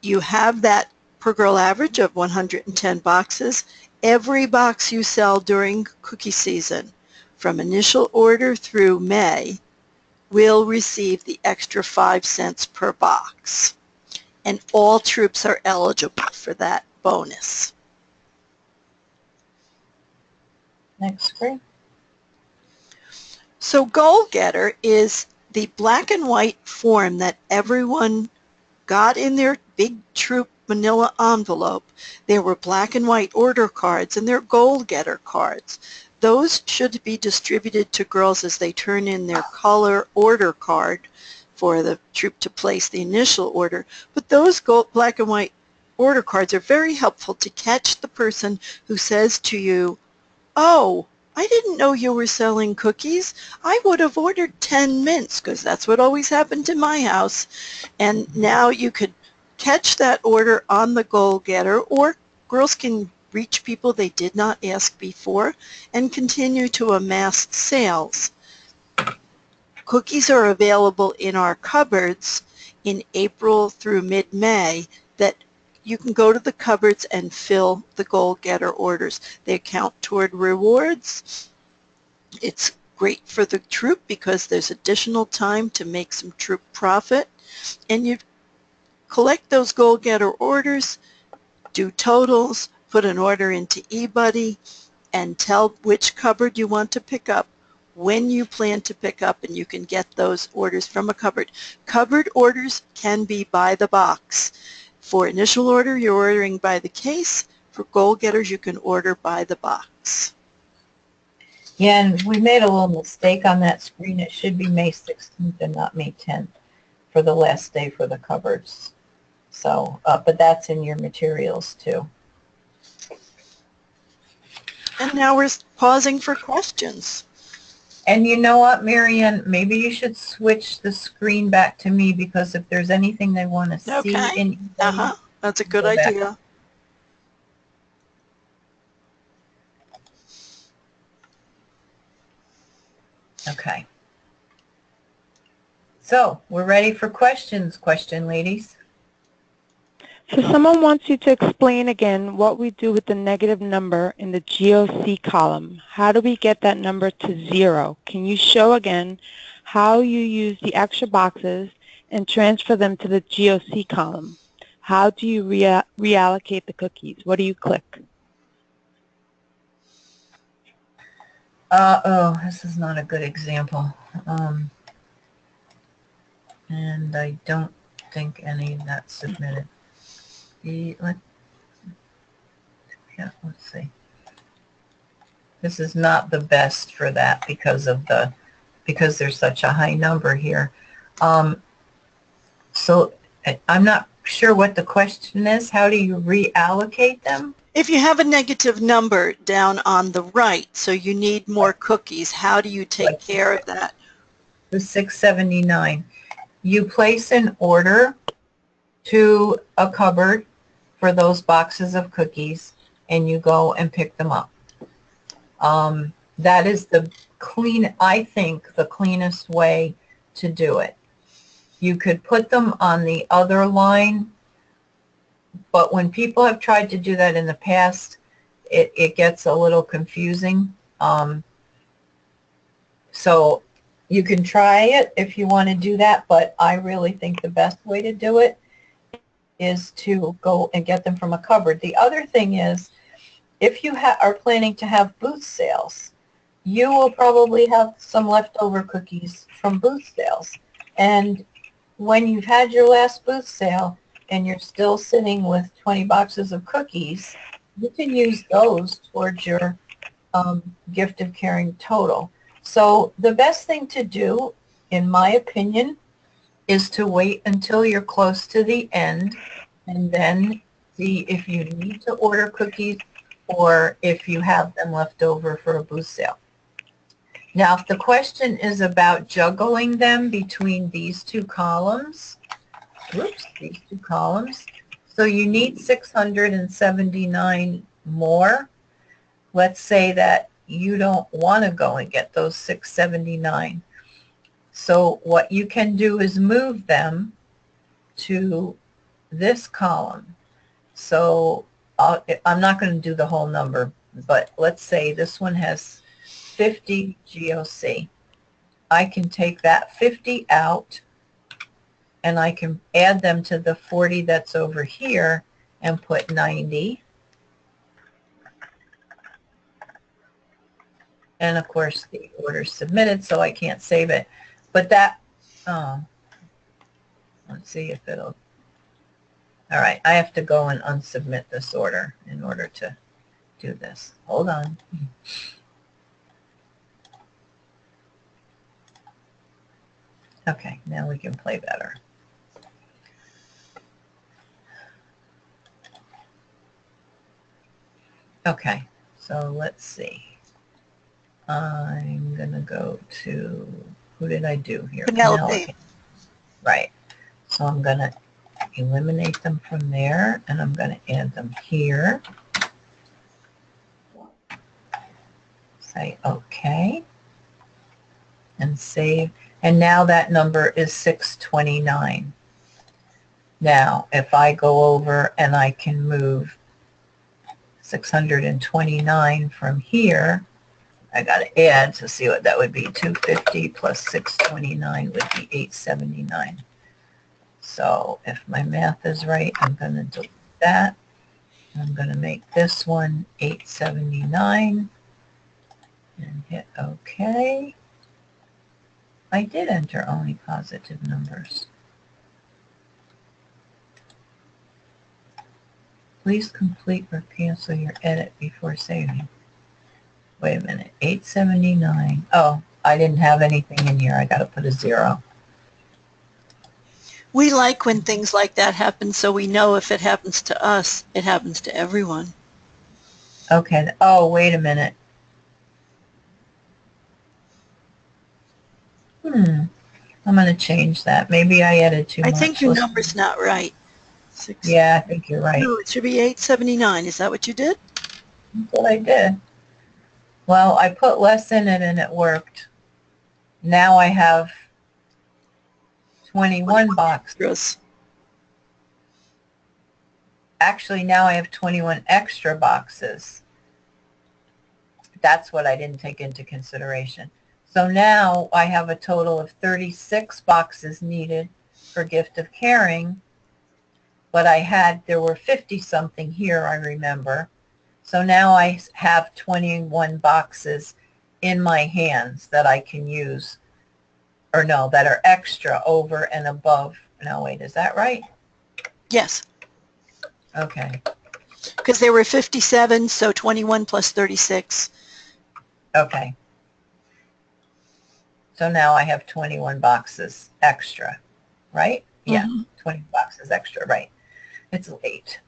you have that per girl average of 110 boxes, every box you sell during cookie season from initial order through May will receive the extra 5 cents per box. And all troops are eligible for that bonus. Next screen. So Goal Getter is the black and white form that everyone got in their big troop manila envelope. There were black and white order cards and their Goal Getter cards. Those should be distributed to girls as they turn in their color order card for the troop to place the initial order. But those black and white order cards are very helpful to catch the person who says to you, "Oh, I didn't know you were selling cookies. I would have ordered 10 mints," because that's what always happened in my house. And now you could catch that order on the Goal Getter, or girls can reach people they did not ask before and continue to amass sales. Cookies are available in our cupboards in April through mid-May that you can go to the cupboards and fill the Goal Getter orders. They count toward rewards. It's great for the troop because there's additional time to make some troop profit. And you collect those Goal Getter orders, do totals, put an order into eBuddy, and tell which cupboard you want to pick up, when you plan to pick up, and you can get those orders from a cupboard. Cupboard orders can be by the box. For initial order, you're ordering by the case. For Goal Getters, you can order by the box. Yeah, and we made a little mistake on that screen. It should be May 16th and not May 10th for the last day for the cupboards. So, but that's in your materials too. And now we're pausing for questions. And you know what, Marian, maybe you should switch the screen back to me, because if there's anything they want to see in That's a good idea. Okay. So we're ready for questions, question ladies. So someone wants you to explain again what we do with the negative number in the GOC column. How do we get that number to 0? Can you show again how you use the extra boxes and transfer them to the GOC column? How do you reallocate the cookies? What do you click? Oh, this is not a good example. And I don't think any of that's submitted. Let's see. This is not the best for that because there's such a high number here. So I'm not sure what the question is. How do you reallocate them? If you have a negative number down on the right, so you need more cookies, how do you take care of that? The 679. You place an order to a cupboard for those boxes of cookies, and you go and pick them up. That is I think, the cleanest way to do it. You could put them on the other line, but when people have tried to do that in the past, it gets a little confusing. So you can try it if you want to do that, but I really think the best way to do it is to go and get them from a cupboard. The other thing is, if you are planning to have booth sales, you will probably have some leftover cookies from booth sales. And when you've had your last booth sale and you're still sitting with 20 boxes of cookies, you can use those towards your gift of caring total. So the best thing to do, in my opinion, is to wait until you're close to the end and then see if you need to order cookies or if you have them left over for a booth sale. Now, if the question is about juggling them between these two columns, so you need 679 more. Let's say that you don't want to go and get those 679. So what you can do is move them to this column. So I'm not going to do the whole number, but let's say this one has 50 GOC. I can take that 50 out and I can add them to the 40 that's over here and put 90. And of course the order's submitted, so I can't save it. But that, let's see if it'll, all right, I have to go and unsubmit this order in order to do this. Hold on. Okay, now we can play better. Okay, so let's see. I'm going to go to, who did I do here? Penelope. Right. So I'm going to eliminate them from there, and I'm going to add them here. Say OK. And save. And now that number is 629. Now, if I go over and I can move 629 from here, I got to add to see what that would be. 250 plus 629 would be 879. So if my math is right, I'm going to delete that. I'm going to make this one 879 and hit OK. I did enter only positive numbers. Please complete or cancel your edit before saving. Wait a minute, 879. Oh, I didn't have anything in here. I got to put a 0. We like when things like that happen, so we know if it happens to us, it happens to everyone. Okay. Oh, wait a minute. I'm going to change that. Maybe I added too much. I think your number's not right. Yeah, I think you're right. No, it should be 879. Is that what you did? That's what I did. Well, I put less in it and it worked. Now I have 21 boxes. Actually, now I have 21 extra boxes. That's what I didn't take into consideration. So now I have a total of 36 boxes needed for gift of caring, but there were 50 something here, I remember. So now I have 21 boxes in my hands that I can use, or no, that are extra over and above. Now wait, is that right? Yes. Okay. Because there were 57, so 21 plus 36. Okay. So now I have 21 boxes extra, right? Yeah, 20 boxes extra, right. It's late.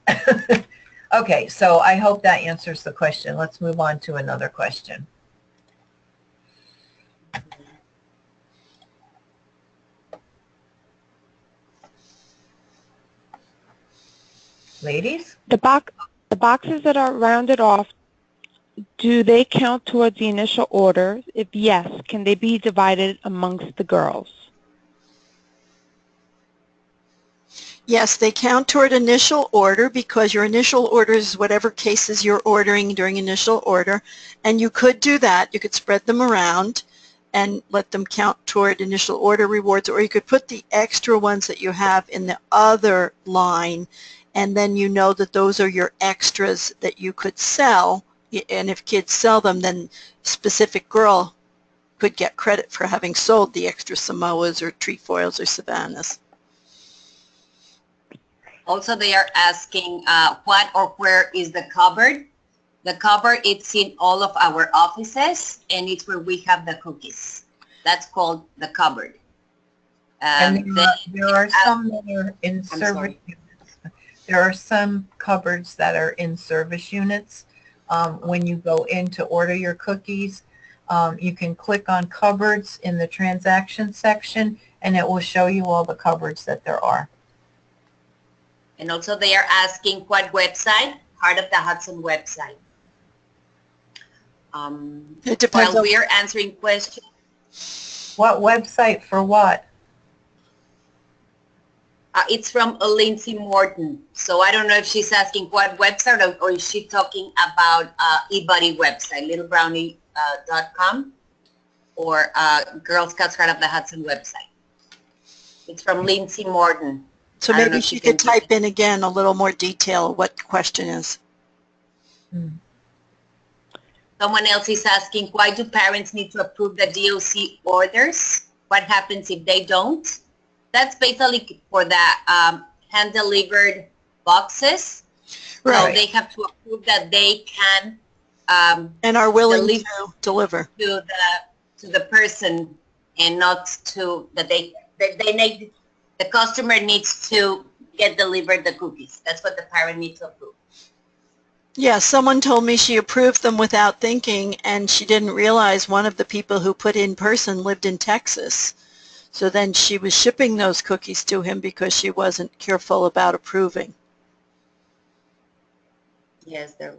Okay, so I hope that answers the question. Let's move on to another question. Ladies? The boxes that are rounded off, do they count towards the initial order? If yes, can they be divided amongst the girls? Yes, they count toward initial order because your initial order is whatever cases you're ordering during initial order. And you could do that. You could spread them around and let them count toward initial order rewards, or you could put the extra ones that you have in the other line, and then you know that those are your extras that you could sell. And if kids sell them, then specific girl could get credit for having sold the extra Samoas or trefoils or Savannahs. Also, they are asking what or where is the cupboard. The cupboard, it's in all of our offices, and it's where we have the cookies. That's called the cupboard. And there are some that are in service units. There are some cupboards that are in service units. When you go in to order your cookies, you can click on cupboards in the transaction section, and it will show you all the cupboards that there are. And also they are asking what website, Heart of the Hudson website. It depends While on we are answering questions. What website for what? It's from Lindsay Morton. So I don't know if she's asking what website, or is she talking about eBuddy website, littlebrownie.com, or Girl Scouts Heart of the Hudson website. It's from Lindsay Morton. So maybe she could type in again a little more detail what the question is. Someone else is asking, why do parents need to approve the DOC orders? What happens if they don't? That's basically for the hand-delivered boxes. Right. So they have to approve that they can and are willing to deliver to the person, and not to that they need. The customer needs to get delivered the cookies. That's what the parent needs to approve. Yeah, someone told me she approved them without thinking, and she didn't realize one of the people who put in person lived in Texas. So then she was shipping those cookies to him because she wasn't careful about approving. Yes, there.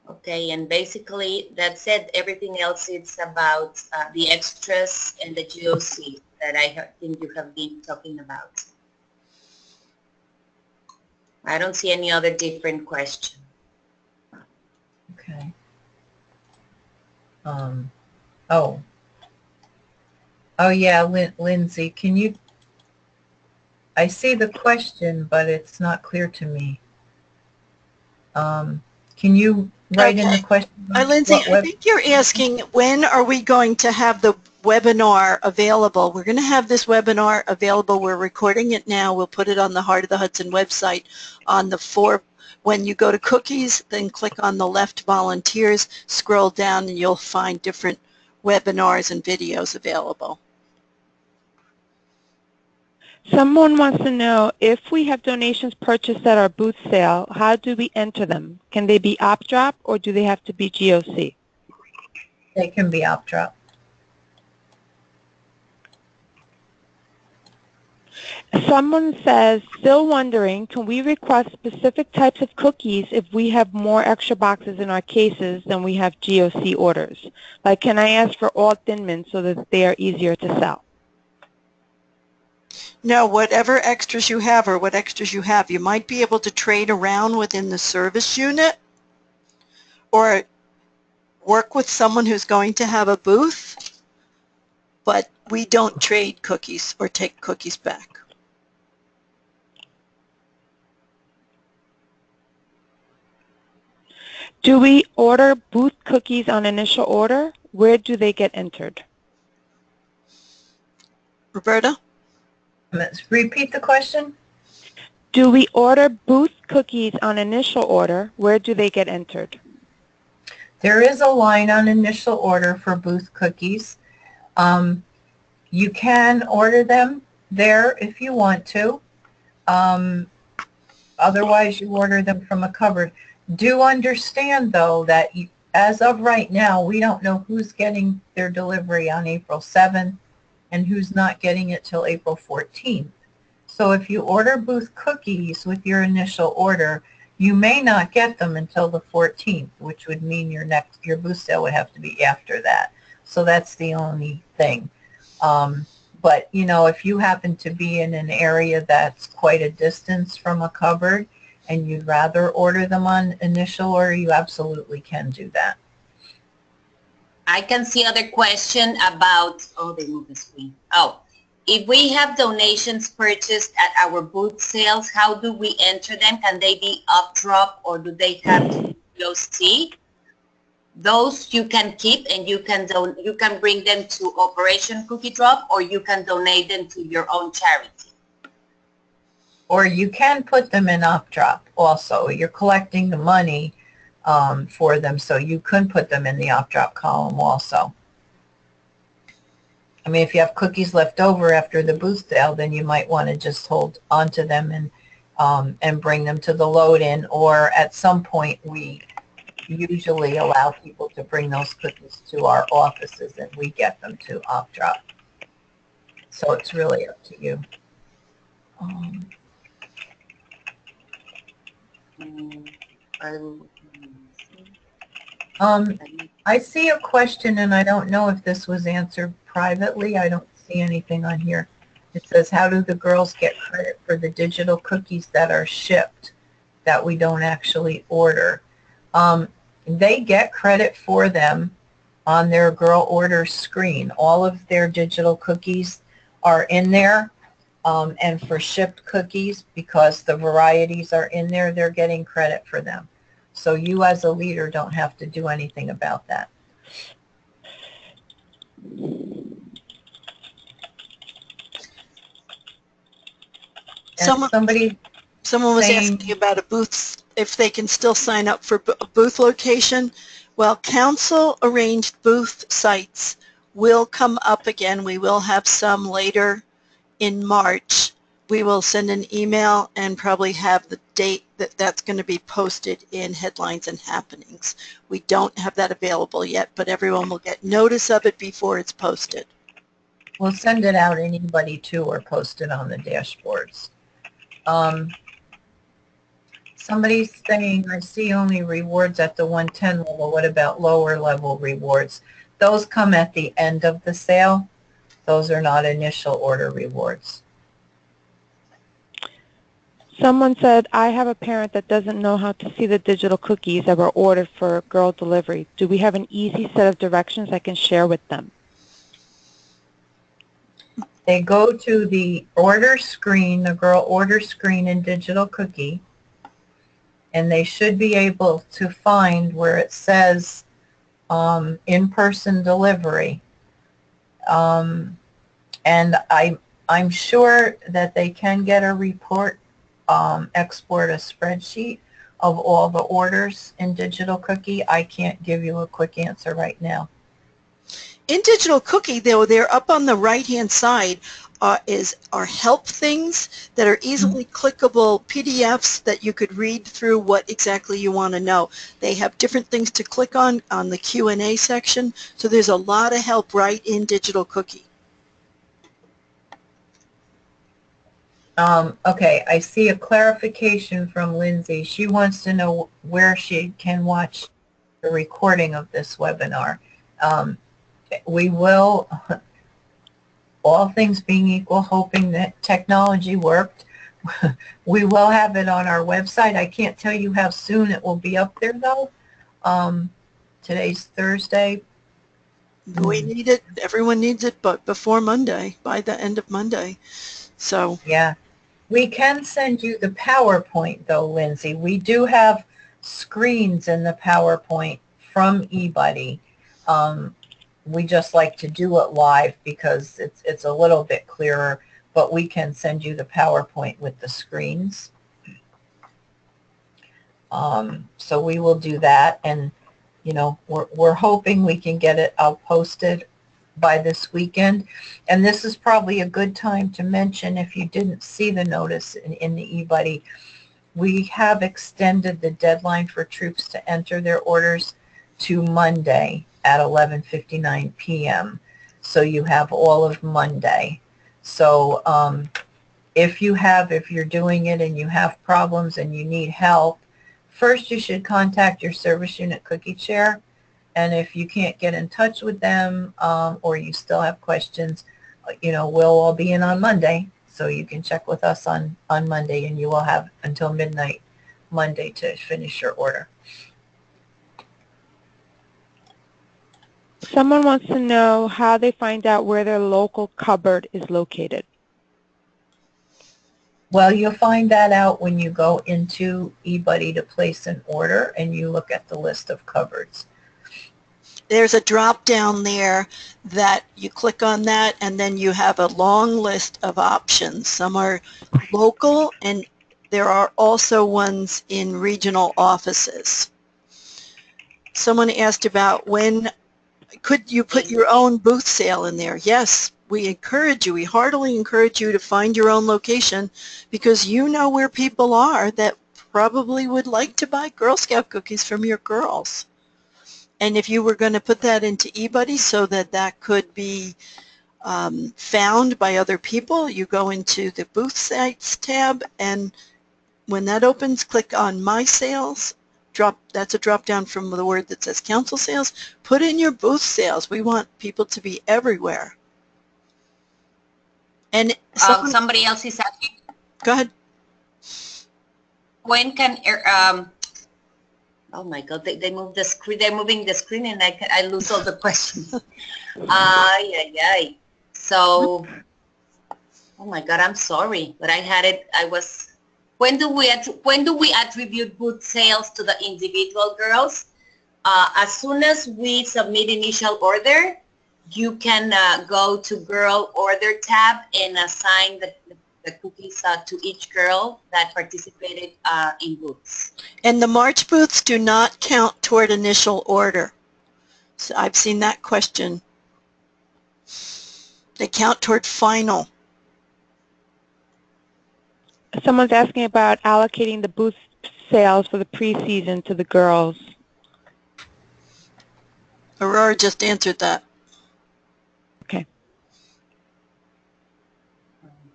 Okay, and basically that's it. Everything else is about the extras and the GOC that I think you have been talking about. I don't see any other different question. Okay. Oh yeah, Lindsay, can you, I see the question, but it's not clear to me. Can you write in the question? Lindsay, I think you're asking, when are we going to have the webinar available? We're going to have this webinar available. We're recording it now. We'll put it on the Heart of the Hudson website on the when you go to cookies, then click on the left volunteers, scroll down, and you'll find different webinars and videos available. Someone wants to know, if we have donations purchased at our booth sale, how do we enter them? Can they be op-drop, or do they have to be GOC? They can be op-drop. Someone says, still wondering, can we request specific types of cookies if we have more extra boxes in our cases than we have GOC orders? Like, can I ask for all Thin Mints so that they are easier to sell? No, whatever extras you have or what extras you have, you might be able to trade around within the service unit or work with someone who's going to have a booth, but we don't trade cookies or take cookies back. Do we order booth cookies on initial order? Where do they get entered? Roberta? Let's repeat the question. Do we order booth cookies on initial order? Where do they get entered? There is a line on initial order for booth cookies. You can order them there if you want to. Otherwise, you order them from a cupboard. Do understand, though, that as of right now, we don't know who's getting their delivery on April 7th and who's not getting it till April 14th. So if you order booth cookies with your initial order, you may not get them until the 14th, which would mean your booth sale would have to be after that. So that's the only thing. But, you know, if you happen to be in an area that's quite a distance from a cupboard and you'd rather order them on initial order, you absolutely can do that. I can see other question about, oh, they moved the screen. Oh, if we have donations purchased at our booth sales, how do we enter them? Can they be up drop or do they have to be POC? Those you can keep and you can bring them to Operation Cookie Drop, or you can donate them to your own charity. Or you can put them in up drop also. You're collecting the money for them, so you could put them in the up drop column also. I mean, if you have cookies left over after the booth sale, then you might want to just hold onto them and bring them to the load-in, or at some point we usually allow people to bring those cookies to our offices and we get them to up drop. So it's really up to you. I see a question, and I don't know if this was answered privately. I don't see anything on here. It says, how do the girls get credit for the digital cookies that are shipped that we don't actually order? They get credit for them on their girl order screen. All of their digital cookies are in there. And for shipped cookies, because the varieties are in there, they're getting credit for them. So you as a leader don't have to do anything about that. Someone was asking about a booth, if they can still sign up for a booth location. Well, council-arranged booth sites will come up again. We will have some later in March. We will send an email and probably have the date that's going to be posted in Headlines and Happenings. We don't have that available yet, but everyone will get notice of it before it's posted. We'll send it out anybody too, or post it on the dashboards. Somebody's saying, I see only rewards at the 110 level. What about lower level rewards? Those come at the end of the sale. Those are not initial order rewards. Someone said, I have a parent that doesn't know how to see the digital cookies that were ordered for girl delivery. Do we have an easy set of directions I can share with them? They go to the order screen, the girl order screen in digital cookie, and they should be able to find where it says in-person delivery. And I'm sure that they can get a report, export a spreadsheet of all the orders in digital cookie. I can't give you a quick answer right now. In digital cookie, though, they're up on the right-hand side are help things that are easily clickable PDFs that you could read through what exactly you want to know. They have different things to click on the Q&A section, so there's a lot of help right in digital cookie. Okay, I see a clarification from Lindsay. She wants to know where she can watch the recording of this webinar. We will, all things being equal, hoping that technology worked, we will have it on our website. I can't tell you how soon it will be up there, though. Today's Thursday. We need it. Everyone needs it, but before Monday, by the end of Monday. So yeah, we can send you the PowerPoint, though, Lindsay. We do have screens in the PowerPoint from eBuddy. We just like to do it live because it's a little bit clearer, but we can send you the PowerPoint with the screens. So we will do that, and you know, we're hoping we can get it out posted by this weekend. And this is probably a good time to mention, if you didn't see the notice in the eBuddy, we have extended the deadline for troops to enter their orders to Monday at 11:59 p.m. So you have all of Monday. So if you're doing it and you have problems and you need help, first you should contact your service unit cookie chair. And if you can't get in touch with them or you still have questions, we'll all be in on Monday. So you can check with us on Monday, and you will have until midnight Monday to finish your order. Someone wants to know how they find out where their local cupboard is located. Well, you'll find that out when you go into eBuddy to place an order and you look at the list of cupboards. There's a drop down there that you click on that, and then you have a long list of options. Some are local, and there are also ones in regional offices. Someone asked about when could you put your own booth sale in there. Yes, we heartily encourage you to find your own location, because you know where people are that probably would like to buy Girl Scout cookies from your girls. And if you were going to put that into eBuddy so that could be found by other people, you go into the Booth Sites tab, and when that opens, click on My Sales. That's a drop down from the word that says Council Sales. Put in your booth sales. We want people to be everywhere. And somebody else is asking. Go ahead. When can oh my God, they moved the screen. They're moving the screen, and I lose all the questions. So, oh my God, I'm sorry, but I had it. When do we attribute booth sales to the individual girls? As soon as we submit initial order, you can go to Girl Order tab and assign the cookies to each girl that participated in booths. And the March booths do not count toward initial order. So I've seen that question. They count toward final. Someone's asking about allocating the booth sales for the preseason to the girls. Aurora just answered that. Okay.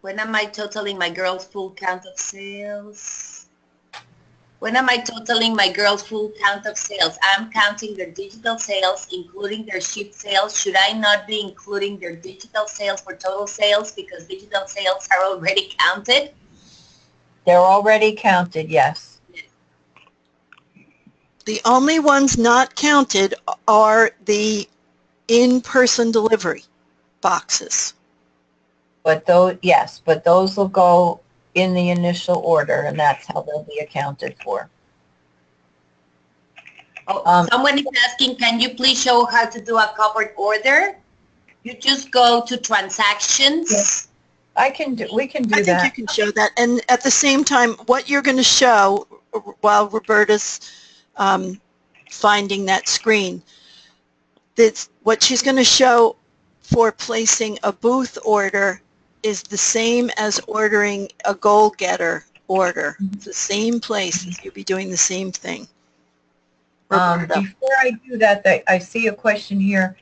When am I totaling my girls' full count of sales? When am I totaling my girls' full count of sales? I'm counting their digital sales, including their shipped sales. Should I not be including their digital sales for total sales because digital sales are already counted? They're already counted, yes. The only ones not counted are the in-person delivery boxes. But those, yes, but those will go in the initial order, and that's how they'll be accounted for. Someone is asking, can you please show how to do a covered order? You just go to transactions. Yes. We can do that. I think you can show that. And at the same time, what you're going to show while Roberta's finding that screen, what she's going to show for placing a booth order is the same as ordering a goal-getter order. It's the same place. You'll be doing the same thing. Before I do that, I see a question here.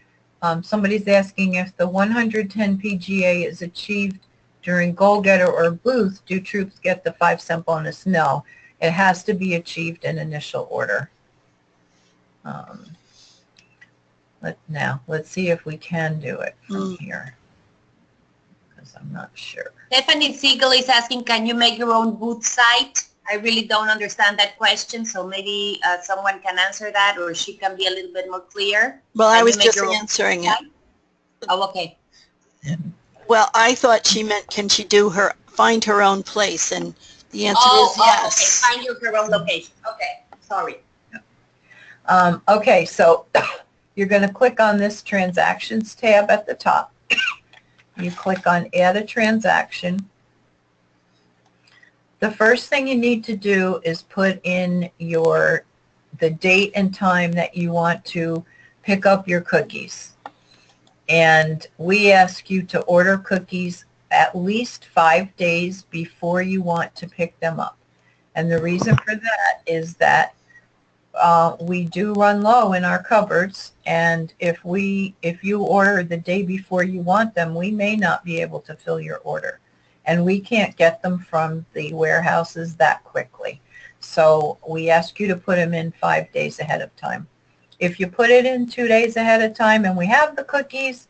Somebody's asking if the 110 PGA is achieved during goal-getter or booth, do troops get the 5-cent bonus? No, it has to be achieved in initial order. Now, let's see if we can do it from here, because I'm not sure. Stephanie Siegel is asking, can you make your own booth site? I really don't understand that question, so maybe someone can answer that, or she can be a little bit more clear. Well, I was just answering it. Oh, okay. Well, I thought she meant, can she find her own place? And the answer is yes. Okay. Find her own location. Okay, sorry. Okay, so you're going to click on this Transactions tab at the top. You click on Add a Transaction. The first thing you need to do is put in the date and time that you want to pick up your cookies. And we ask you to order cookies at least 5 days before you want to pick them up. And the reason for that is that we do run low in our cupboards, and if you order the day before you want them, we may not be able to fill your order, and we can't get them from the warehouses that quickly. So we ask you to put them in 5 days ahead of time. If you put it in 2 days ahead of time and we have the cookies,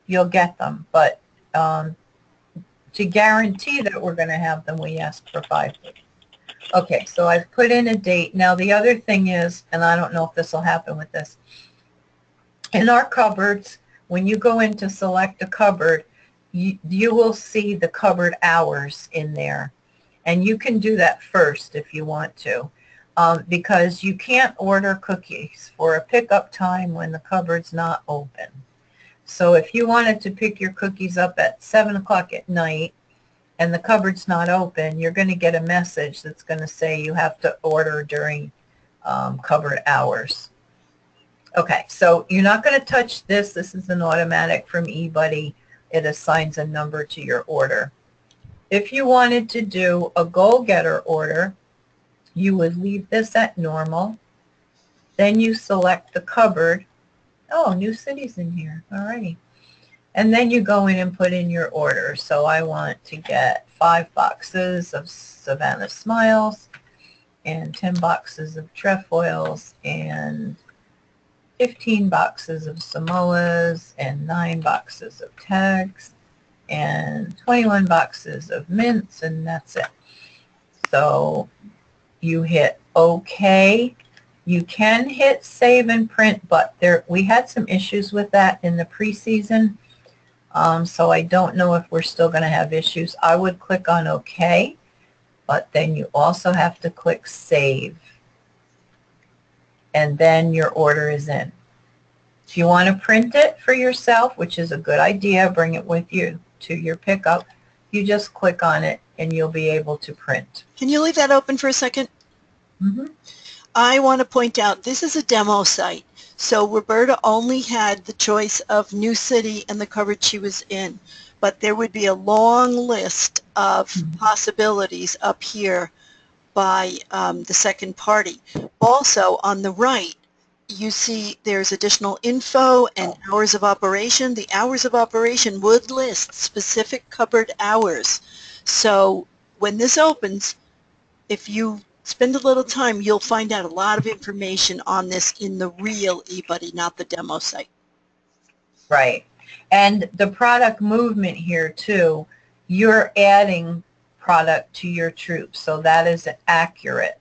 you'll get them. But to guarantee that we're going to have them, we ask for 5 days. Okay, so I've put in a date. Now the other thing is, and I don't know if this will happen with this, in our cupboards, when you go in to select a cupboard, you will see the cupboard hours in there. And you can do that first if you want to, because you can't order cookies for a pickup time when the cupboard's not open. So if you wanted to pick your cookies up at 7 o'clock at night, and the cupboard's not open, you're going to get a message that's going to say you have to order during cupboard hours. Okay, so you're not going to touch this. This is an automatic from eBuddy. It assigns a number to your order. If you wanted to do a goal-getter order, you would leave this at normal. Then you select the cupboard. Oh, new city's in here. All righty. And then you go in and put in your order. So I want to get 5 boxes of Savannah Smiles and 10 boxes of trefoils and 15 boxes of Samoas and 9 boxes of tags and 21 boxes of mints, and that's it. So you hit OK. You can hit save and print, but we had some issues with that in the preseason. So I don't know if we're still going to have issues. I would click on OK, but then you also have to click Save. And then your order is in. If you want to print it for yourself, which is a good idea, bring it with you to your pickup, you just click on it and you'll be able to print. Can you leave that open for a second? Mm-hmm. I want to point out this is a demo site. So Roberta only had the choice of new city and the coverage she was in, but there would be a long list of possibilities up here by the second party. Also on the right, you see there's additional info and hours of operation. The hours of operation would list specific cupboard hours. So when this opens, if you spend a little time, you'll find out a lot of information on this in the real eBuddy, not the demo site. Right. And the product movement here too, you're adding product to your troops, so that is accurate.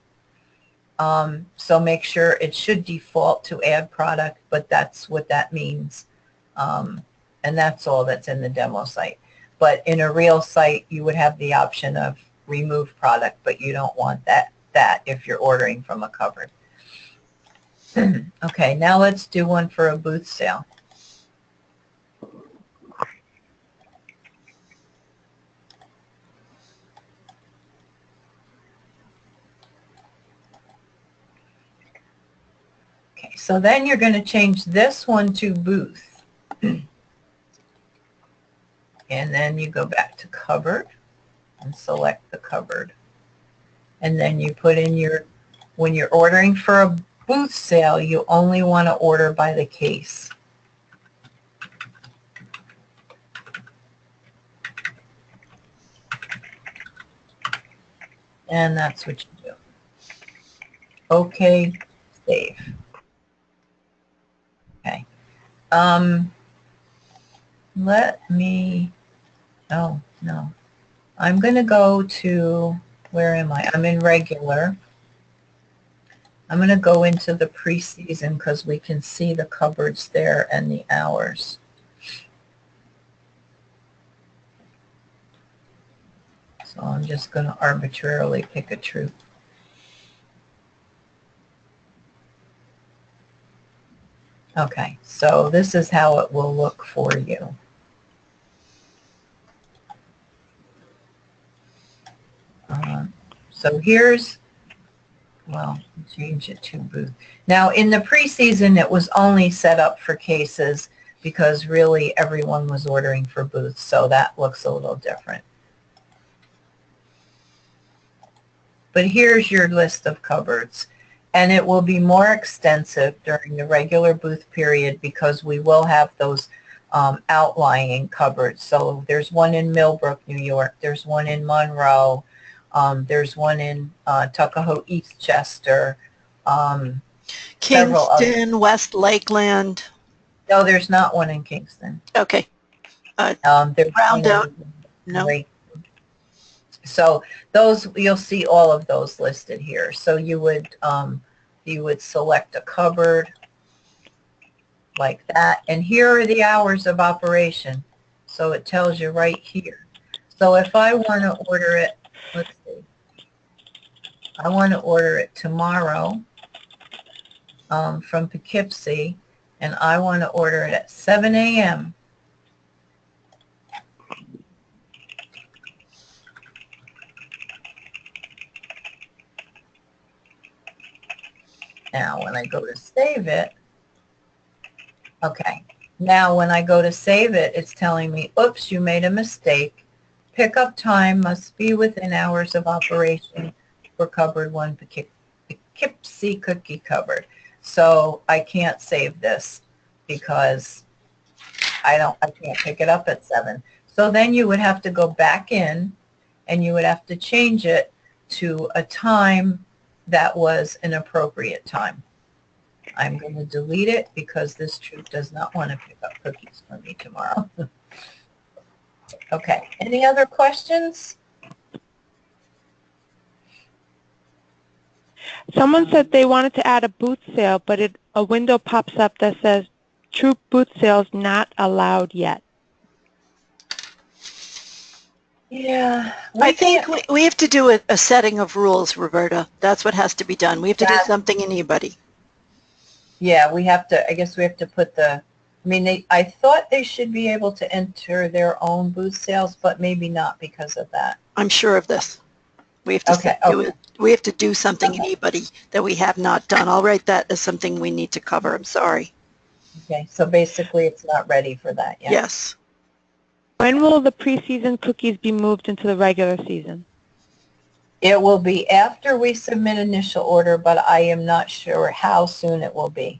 So make sure it should default to add product, but that's what that means. And that's all that's in the demo site. But in a real site, you would have the option of remove product, but you don't want that if you're ordering from a cupboard. Okay, now let's do one for a booth sale. Okay, so then you're going to change this one to booth. And then you go back to cupboard and select the cupboard. And then you put in when you're ordering for a booth sale, you only want to order by the case. And that's what you do. Okay, save. Okay. Let me, oh, no. I'm going to go to, where am I? I'm in regular. I'm going to go into the preseason because we can see the cupboards there and the hours. So I'm just going to arbitrarily pick a troop. Okay, so this is how it will look for you. So here's, well, change it to booth. Now in the preseason, it was only set up for cases because really everyone was ordering for booths, so that looks a little different. But here's your list of cupboards. And it will be more extensive during the regular booth period because we will have those outlying cupboards. So there's one in Millbrook, New York. There's one in Monroe. There's one in Tuckahoe, Eastchester. Several others. Kingston, West Lakeland. No, there's not one in Kingston. Okay. There's Round one out. in No. Lake. So those, you'll see all of those listed here. So you would select a cupboard like that. And here are the hours of operation. So it tells you right here. So if I want to order it, let's see, I want to order it tomorrow from Poughkeepsie, and I want to order it at 7 a.m. Now, when I go to save it, okay, now when I go to save it, it's telling me, oops, you made a mistake. Pickup time must be within hours of operation for cupboard 1, Poughkeepsie cookie cupboard. So I can't save this because I can't pick it up at 7. So then you would have to go back in and you would have to change it to a time that was an appropriate time. I'm going to delete it because this troop does not want to pick up cookies for me tomorrow. Okay, any other questions? Someone said they wanted to add a booth sale, but a window pops up that says troop booth sales not allowed yet. Yeah, I think we have to do a setting of rules, Roberta. That's what has to be done. We have to do something in eBuddy. Yeah, we have to, I guess we have to put the, I mean, I thought they should be able to enter their own booth sales, but maybe not because of that. I'm sure of this. We have to we have to do something in eBuddy that we have not done. I'll write that as something we need to cover. I'm sorry. Okay, so basically it's not ready for that yet. Yes. When will the preseason cookies be moved into the regular season? It will be after we submit initial order, but I am not sure how soon it will be.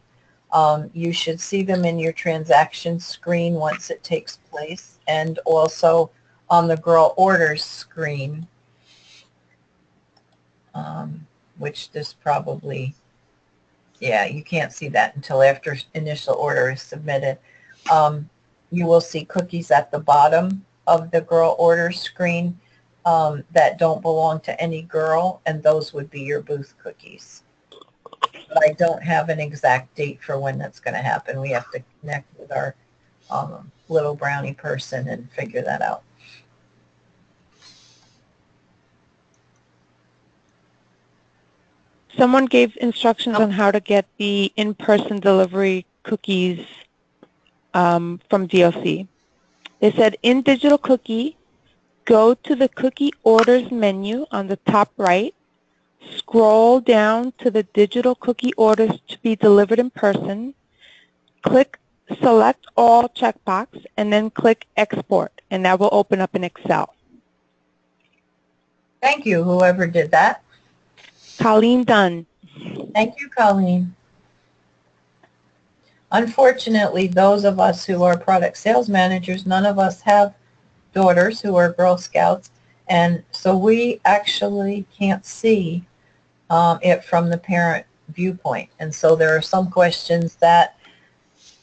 You should see them in your transaction screen once it takes place, and also on the girl orders screen, which this probably, yeah, you can't see that until after initial order is submitted. You will see cookies at the bottom of the girl orders screen that don't belong to any girl, and those would be your booth cookies. But I don't have an exact date for when that's going to happen. We have to connect with our little brownie person and figure that out. Someone gave instructions on how to get the in-person delivery cookies from DOC. They said in Digital Cookie, go to the Cookie Orders menu on the top right, scroll down to the Digital Cookie Orders to be delivered in person, click Select All checkbox, and then click Export, and that will open up in Excel. Thank you, whoever did that. Colleen Dunn. Thank you, Colleen. Unfortunately, those of us who are product sales managers, none of us have daughters who are Girl Scouts, and so we actually can't see it from the parent viewpoint. And so there are some questions that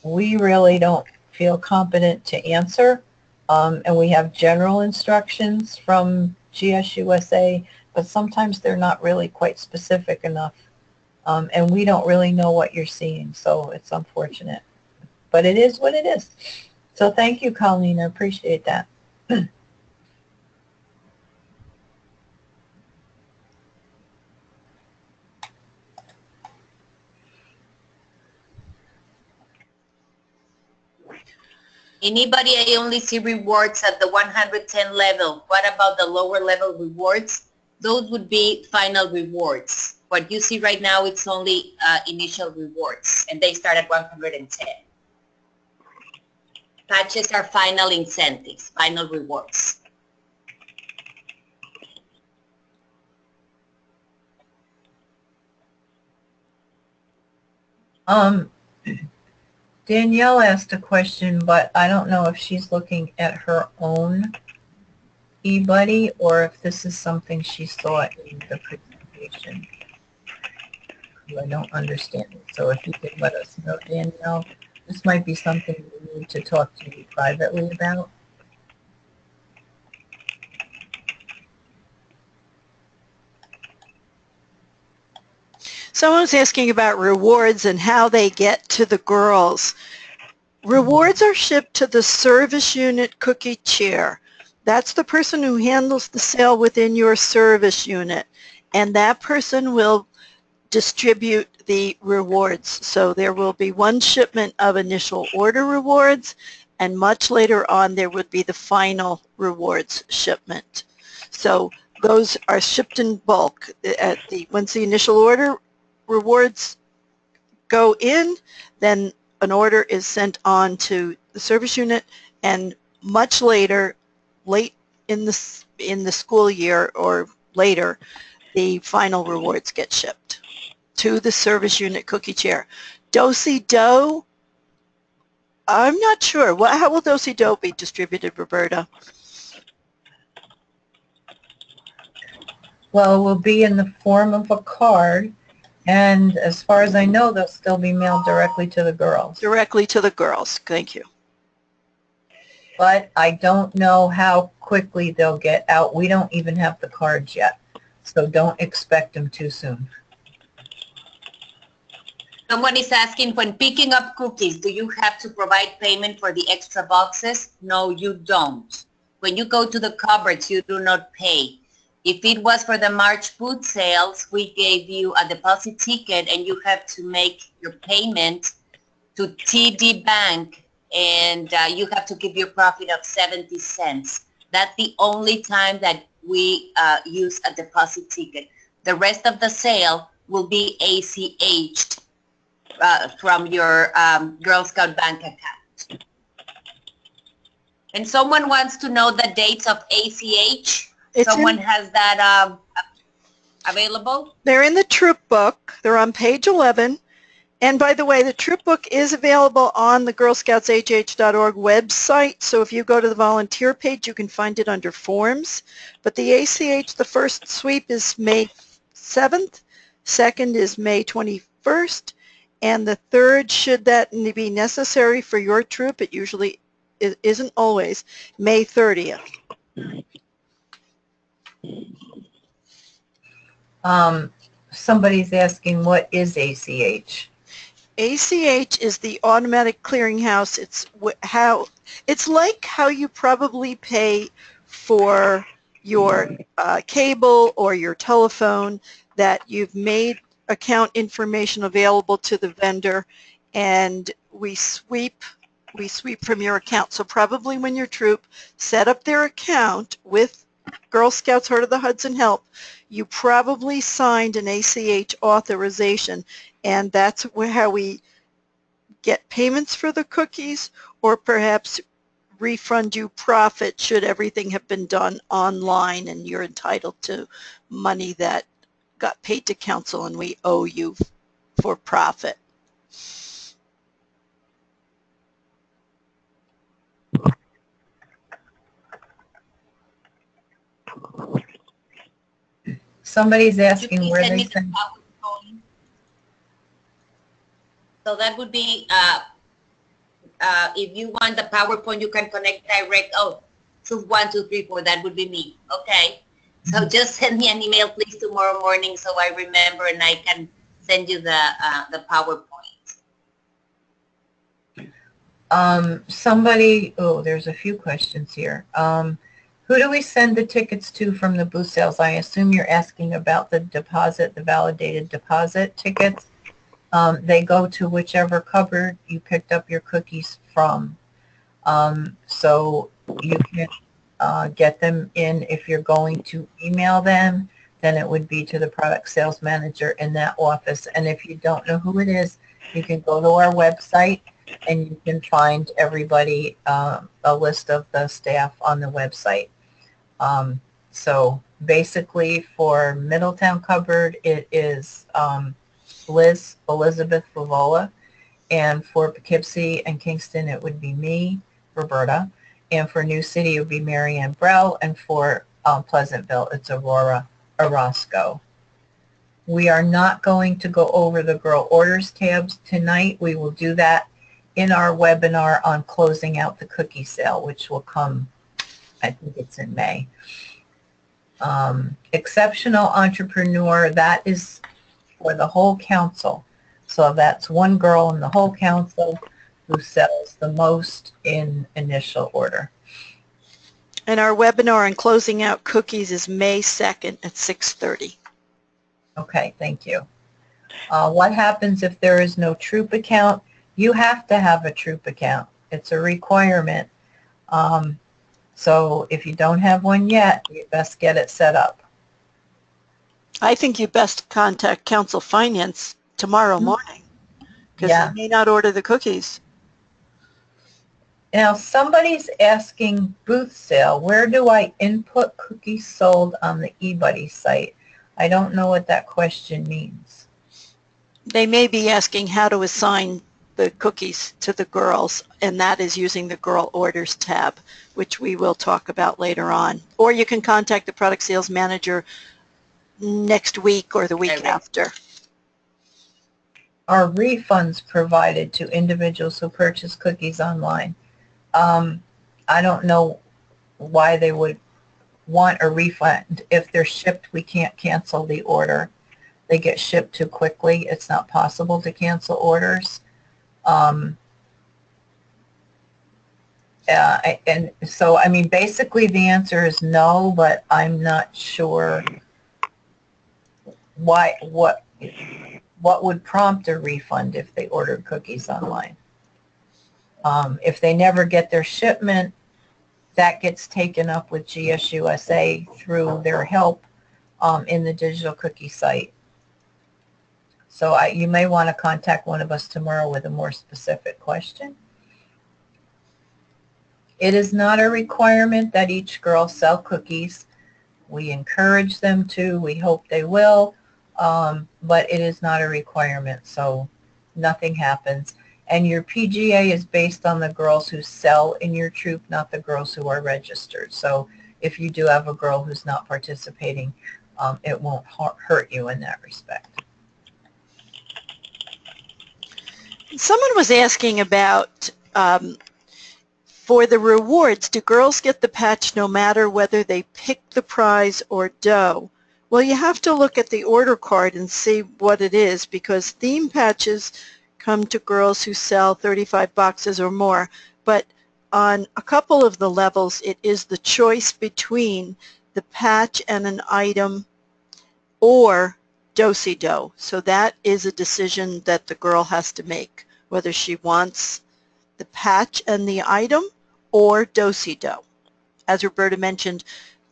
we really don't feel competent to answer, and we have general instructions from GSUSA, but sometimes they're not really quite specific enough, and we don't really know what you're seeing, so it's unfortunate. But it is what it is. So thank you, Colleen. I appreciate that. Anybody, I only see rewards at the 110 level. What about the lower level rewards? Those would be final rewards. What you see right now, it's only initial rewards, and they start at 110. Patches are final incentives, final rewards. Um, Danielle asked a question, but I don't know if she's looking at her own eBuddy or if this is something she saw in the presentation. I don't understand it. So if you could let us know, Danielle, this might be something we need to talk to you privately about. Someone was asking about rewards and how they get to the girls. Rewards are shipped to the service unit cookie chair. That's the person who handles the sale within your service unit, and that person will distribute the rewards. So there will be one shipment of initial order rewards, and much later on there would be the final rewards shipment. So those are shipped in bulk. Once the initial order rewards go in, then an order is sent on to the service unit, and much later, late in the school year or later, the final rewards get shipped to the service unit cookie chair. Do-si-do, I'm not sure. How will do-si-do be distributed, Roberta? Well, it will be in the form of a card, and as far as I know, they'll still be mailed directly to the girls. Directly to the girls. Thank you. But I don't know how quickly they'll get out. We don't even have the cards yet, so don't expect them too soon. Someone is asking, when picking up cookies, do you have to provide payment for the extra boxes? No, you don't. When you go to the cupboards, you do not pay. If it was for the March food sales, we gave you a deposit ticket and you have to make your payment to TD Bank, and you have to give your profit of 70 cents. That's the only time that we use a deposit ticket. The rest of the sale will be ACH'd from your Girl Scout bank account. And someone wants to know the dates of ACH. Someone has that available? They're in the troop book. They're on page 11. And by the way, the troop book is available on the girlscoutsah.org website. So if you go to the volunteer page, you can find it under forms. But the ACH, the first sweep is May 7th. Second is May 21st. And the third, should that be necessary for your troop, it usually isn't always, May 30th. Somebody's asking, what is ACH? ACH is the automatic clearinghouse. It's like how you probably pay for your cable or your telephone, that you've made account information available to the vendor, and we sweep from your account. So probably when your troop set up their account with Girl Scouts Heart of the Hudson Help, you probably signed an ACH authorization, and that's how we get payments for the cookies, or perhaps refund you profit should everything have been done online and you're entitled to money that got paid to council and we owe you for profit. Somebody's asking where they send. So that would be, if you want the PowerPoint, you can connect direct. Oh, so 1, 2, 3, 4, that would be me. Okay. So just send me an email, please, tomorrow morning so I remember and I can send you the PowerPoint. There's a few questions here. Who do we send the tickets to from the booth sales? I assume you're asking about the deposit, the validated deposit tickets. They go to whichever cupboard you picked up your cookies from. So you can get them in. If you're going to email them, then it would be to the product sales manager in that office. And if you don't know who it is, you can go to our website and you can find everybody, a list of the staff on the website. So basically for Middletown cupboard, it is Elizabeth Favola. And for Poughkeepsie and Kingston, it would be me, Roberta. And for New City, it would be Mary Ann Brell. And for Pleasantville, it's Aurora Orozco. We are not going to go over the girl orders tabs tonight. We will do that in our webinar on closing out the cookie sale, which will come, I think it's in May. Exceptional entrepreneur, that is for the whole council. So that's one girl in the whole council who sells the most in initial order. And our webinar on closing out cookies is May 2nd at 6:30. Okay, thank you. What happens if there is no Troop account? You have to have a Troop account. It's a requirement. So if you don't have one yet, you best get it set up. I think you best contact Council Finance tomorrow morning because Yeah. they may not order the cookies. Now somebody's asking booth sale. Where do I input cookies sold on the eBuddy site? I don't know what that question means. They may be asking how to assign the cookies to the girls, and that is using the Girl Orders tab, which we will talk about later on. Or you can contact the product sales manager next week or the week after. Are refunds provided to individuals who purchase cookies online? I don't know why they would want a refund. If they're shipped, we can't cancel the order. They get shipped too quickly. It's not possible to cancel orders. And so, I mean, basically the answer is no, but I'm not sure why, what would prompt a refund if they ordered cookies online. If they never get their shipment, that gets taken up with GSUSA through their help in the digital cookie site. So you may want to contact one of us tomorrow with a more specific question. It is not a requirement that each girl sell cookies. We encourage them to. We hope they will, but it is not a requirement, so nothing happens. And your PGA is based on the girls who sell in your troop, not the girls who are registered. So if you do have a girl who's not participating, it won't hurt you in that respect. Someone was asking about, for the rewards, do girls get the patch no matter whether they pick the prize or dough? Well, you have to look at the order card and see what it is, because theme patches come to girls who sell 35 boxes or more, but on a couple of the levels it is the choice between the patch and an item or do-si-do. So that is a decision that the girl has to make, whether she wants the patch and the item or do-si-do. As Roberta mentioned,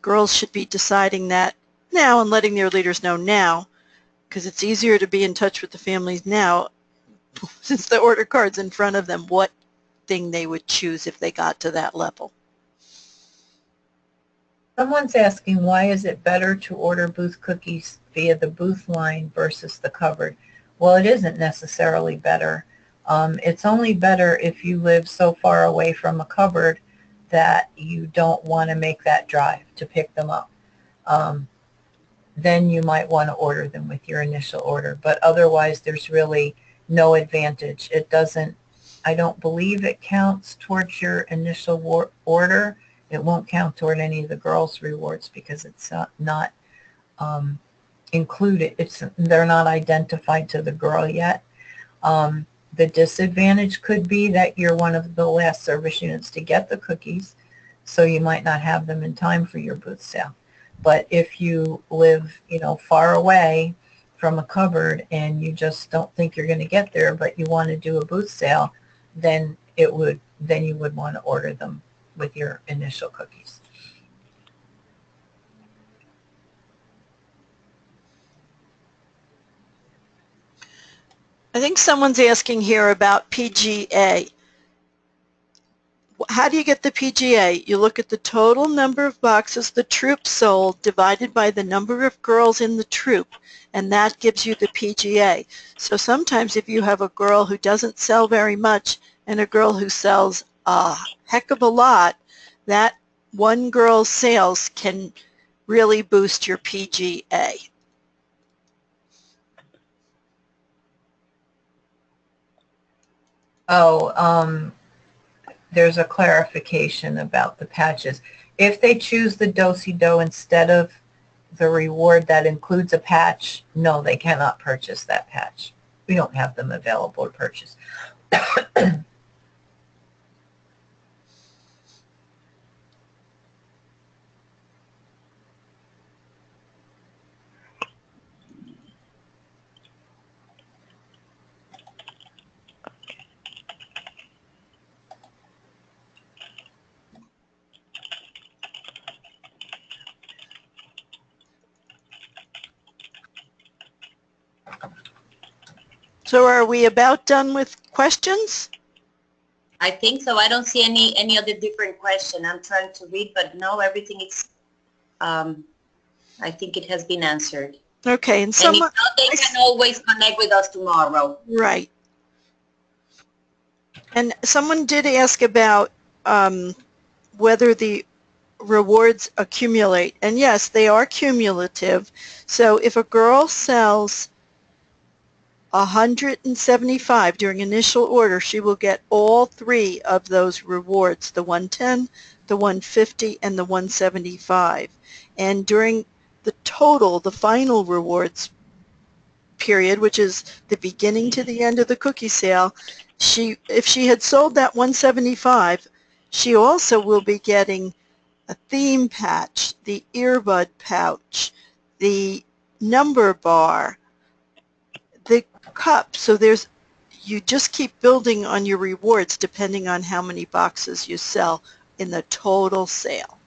girls should be deciding that now and letting their leaders know now, because it's easier to be in touch with the families now since the order card's in front of them, what thing they would choose if they got to that level. Someone's asking, why is it better to order booth cookies via the booth line versus the cupboard? Well, it isn't necessarily better. It's only better if you live so far away from a cupboard that you don't want to make that drive to pick them up. Then you might want to order them with your initial order. But otherwise, there's really no advantage. It doesn't, I don't believe it counts towards your initial order. It won't count toward any of the girls' rewards because it's not included. They're not identified to the girl yet. The disadvantage could be that you're one of the last service units to get the cookies, so you might not have them in time for your booth sale. But if you live, far away from a cupboard and you just don't think you're going to get there, but you want to do a booth sale, then you would want to order them with your initial cookies. I think someone's asking here about PGA. How do you get the PGA? You look at the total number of boxes the troop sold divided by the number of girls in the troop, and that gives you the PGA. So sometimes if you have a girl who doesn't sell very much and a girl who sells a heck of a lot, that one girl's sales can really boost your PGA. Oh, there's a clarification about the patches. If they choose the do-si-do instead of the reward that includes a patch, no, they cannot purchase that patch. We don't have them available to purchase. So are we about done with questions? I think so. I don't see any other different question. I'm trying to read, but no, everything is, I think it has been answered. Okay, and And if someone, not, they can always connect with us tomorrow. right. And someone did ask about whether the rewards accumulate. And yes, they are cumulative. So if a girl sells 175 during initial order, she will get all three of those rewards, the 110, the 150, and the 175. And during the total, the final rewards period, which is the beginning to the end of the cookie sale, if she had sold that 175, she also will be getting a theme patch, the earbud pouch, the number bar, the cup. So you just keep building on your rewards depending on how many boxes you sell in the total sale.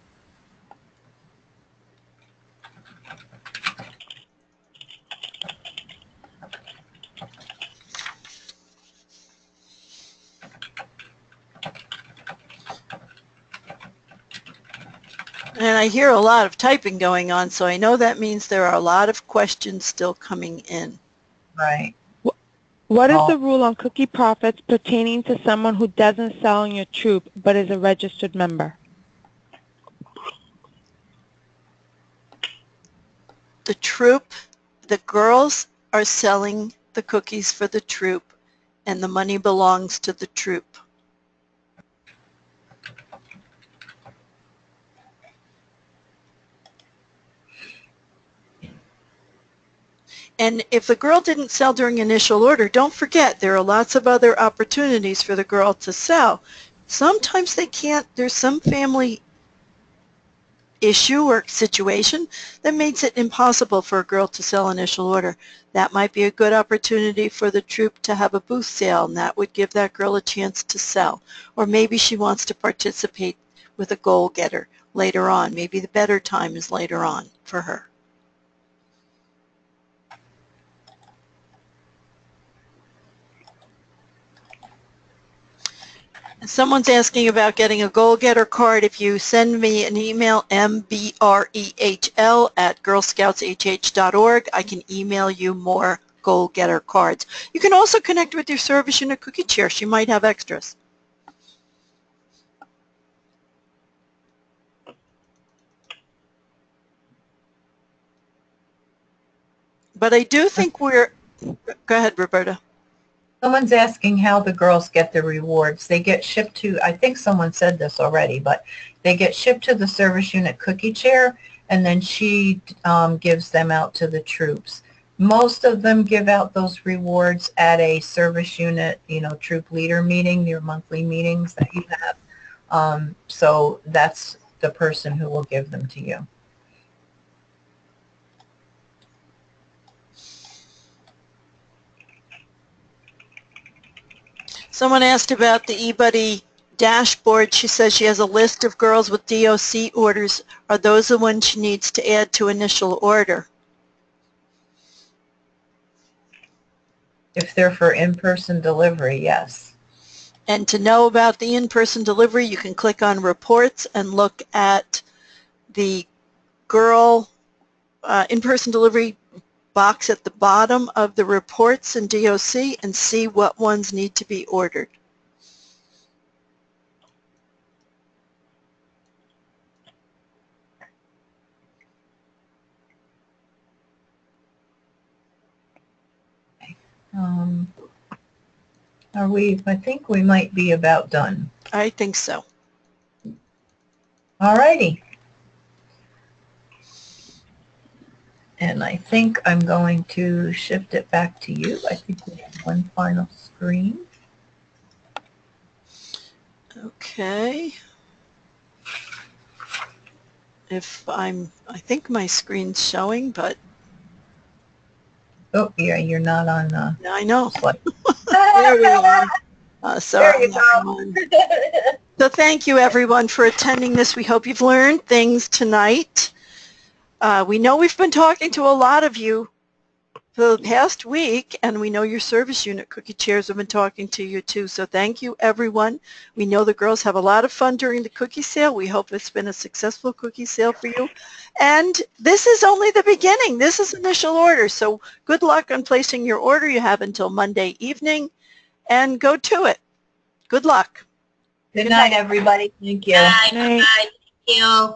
And I hear a lot of typing going on, so I know that means there are a lot of questions still coming in. Right. What is the rule on cookie profits pertaining to someone who doesn't sell in your troop but is a registered member? The troop, the girls are selling the cookies for the troop, and the money belongs to the troop. And if the girl didn't sell during initial order, don't forget there are lots of other opportunities for the girl to sell. Sometimes they can't. There's some family issue or situation that makes it impossible for a girl to sell initial order. That might be a good opportunity for the troop to have a booth sale, and that would give that girl a chance to sell. Or maybe she wants to participate with a goal getter later on. Maybe the better time is later on for her. Someone's asking about getting a goal-getter card. If you send me an email, mbrehL@girlscoutshh.org, I can email you more goal-getter cards. You can also connect with your service unit cookie chair. She might have extras. But I do think we're... Go ahead, Roberta. Someone's asking how the girls get the rewards. They get shipped to, I think someone said this already, but they get shipped to the service unit cookie chair, and then she gives them out to the troops. Most of them give out those rewards at a service unit, troop leader meeting, your monthly meetings that you have. So that's the person who will give them to you. Someone asked about the eBuddy dashboard. She says she has a list of girls with DOC orders. Are those the ones she needs to add to initial order? If they're for in-person delivery, yes. And to know about the in-person delivery, you can click on reports and look at the girl in-person delivery box at the bottom of the reports in DOC and see what ones need to be ordered. I think we might be about done. I think so. All righty. And I think I'm going to shift it back to you. I think we have one final screen. Okay. I think my screen's showing, but. Oh, yeah, you're not on I know. slide. There we are. Sorry, There you go. everyone. So thank you, everyone, for attending this. We hope you've learned things tonight. We know we've been talking to a lot of you for the past week, and we know your service unit cookie chairs have been talking to you too. So thank you, everyone. We know the girls have a lot of fun during the cookie sale. We hope it's been a successful cookie sale for you. And this is only the beginning. This is initial order. So good luck on placing your order. You have until Monday evening, and go to it. Good luck. Good night, everybody. Thank you. Bye. Bye. Thank you.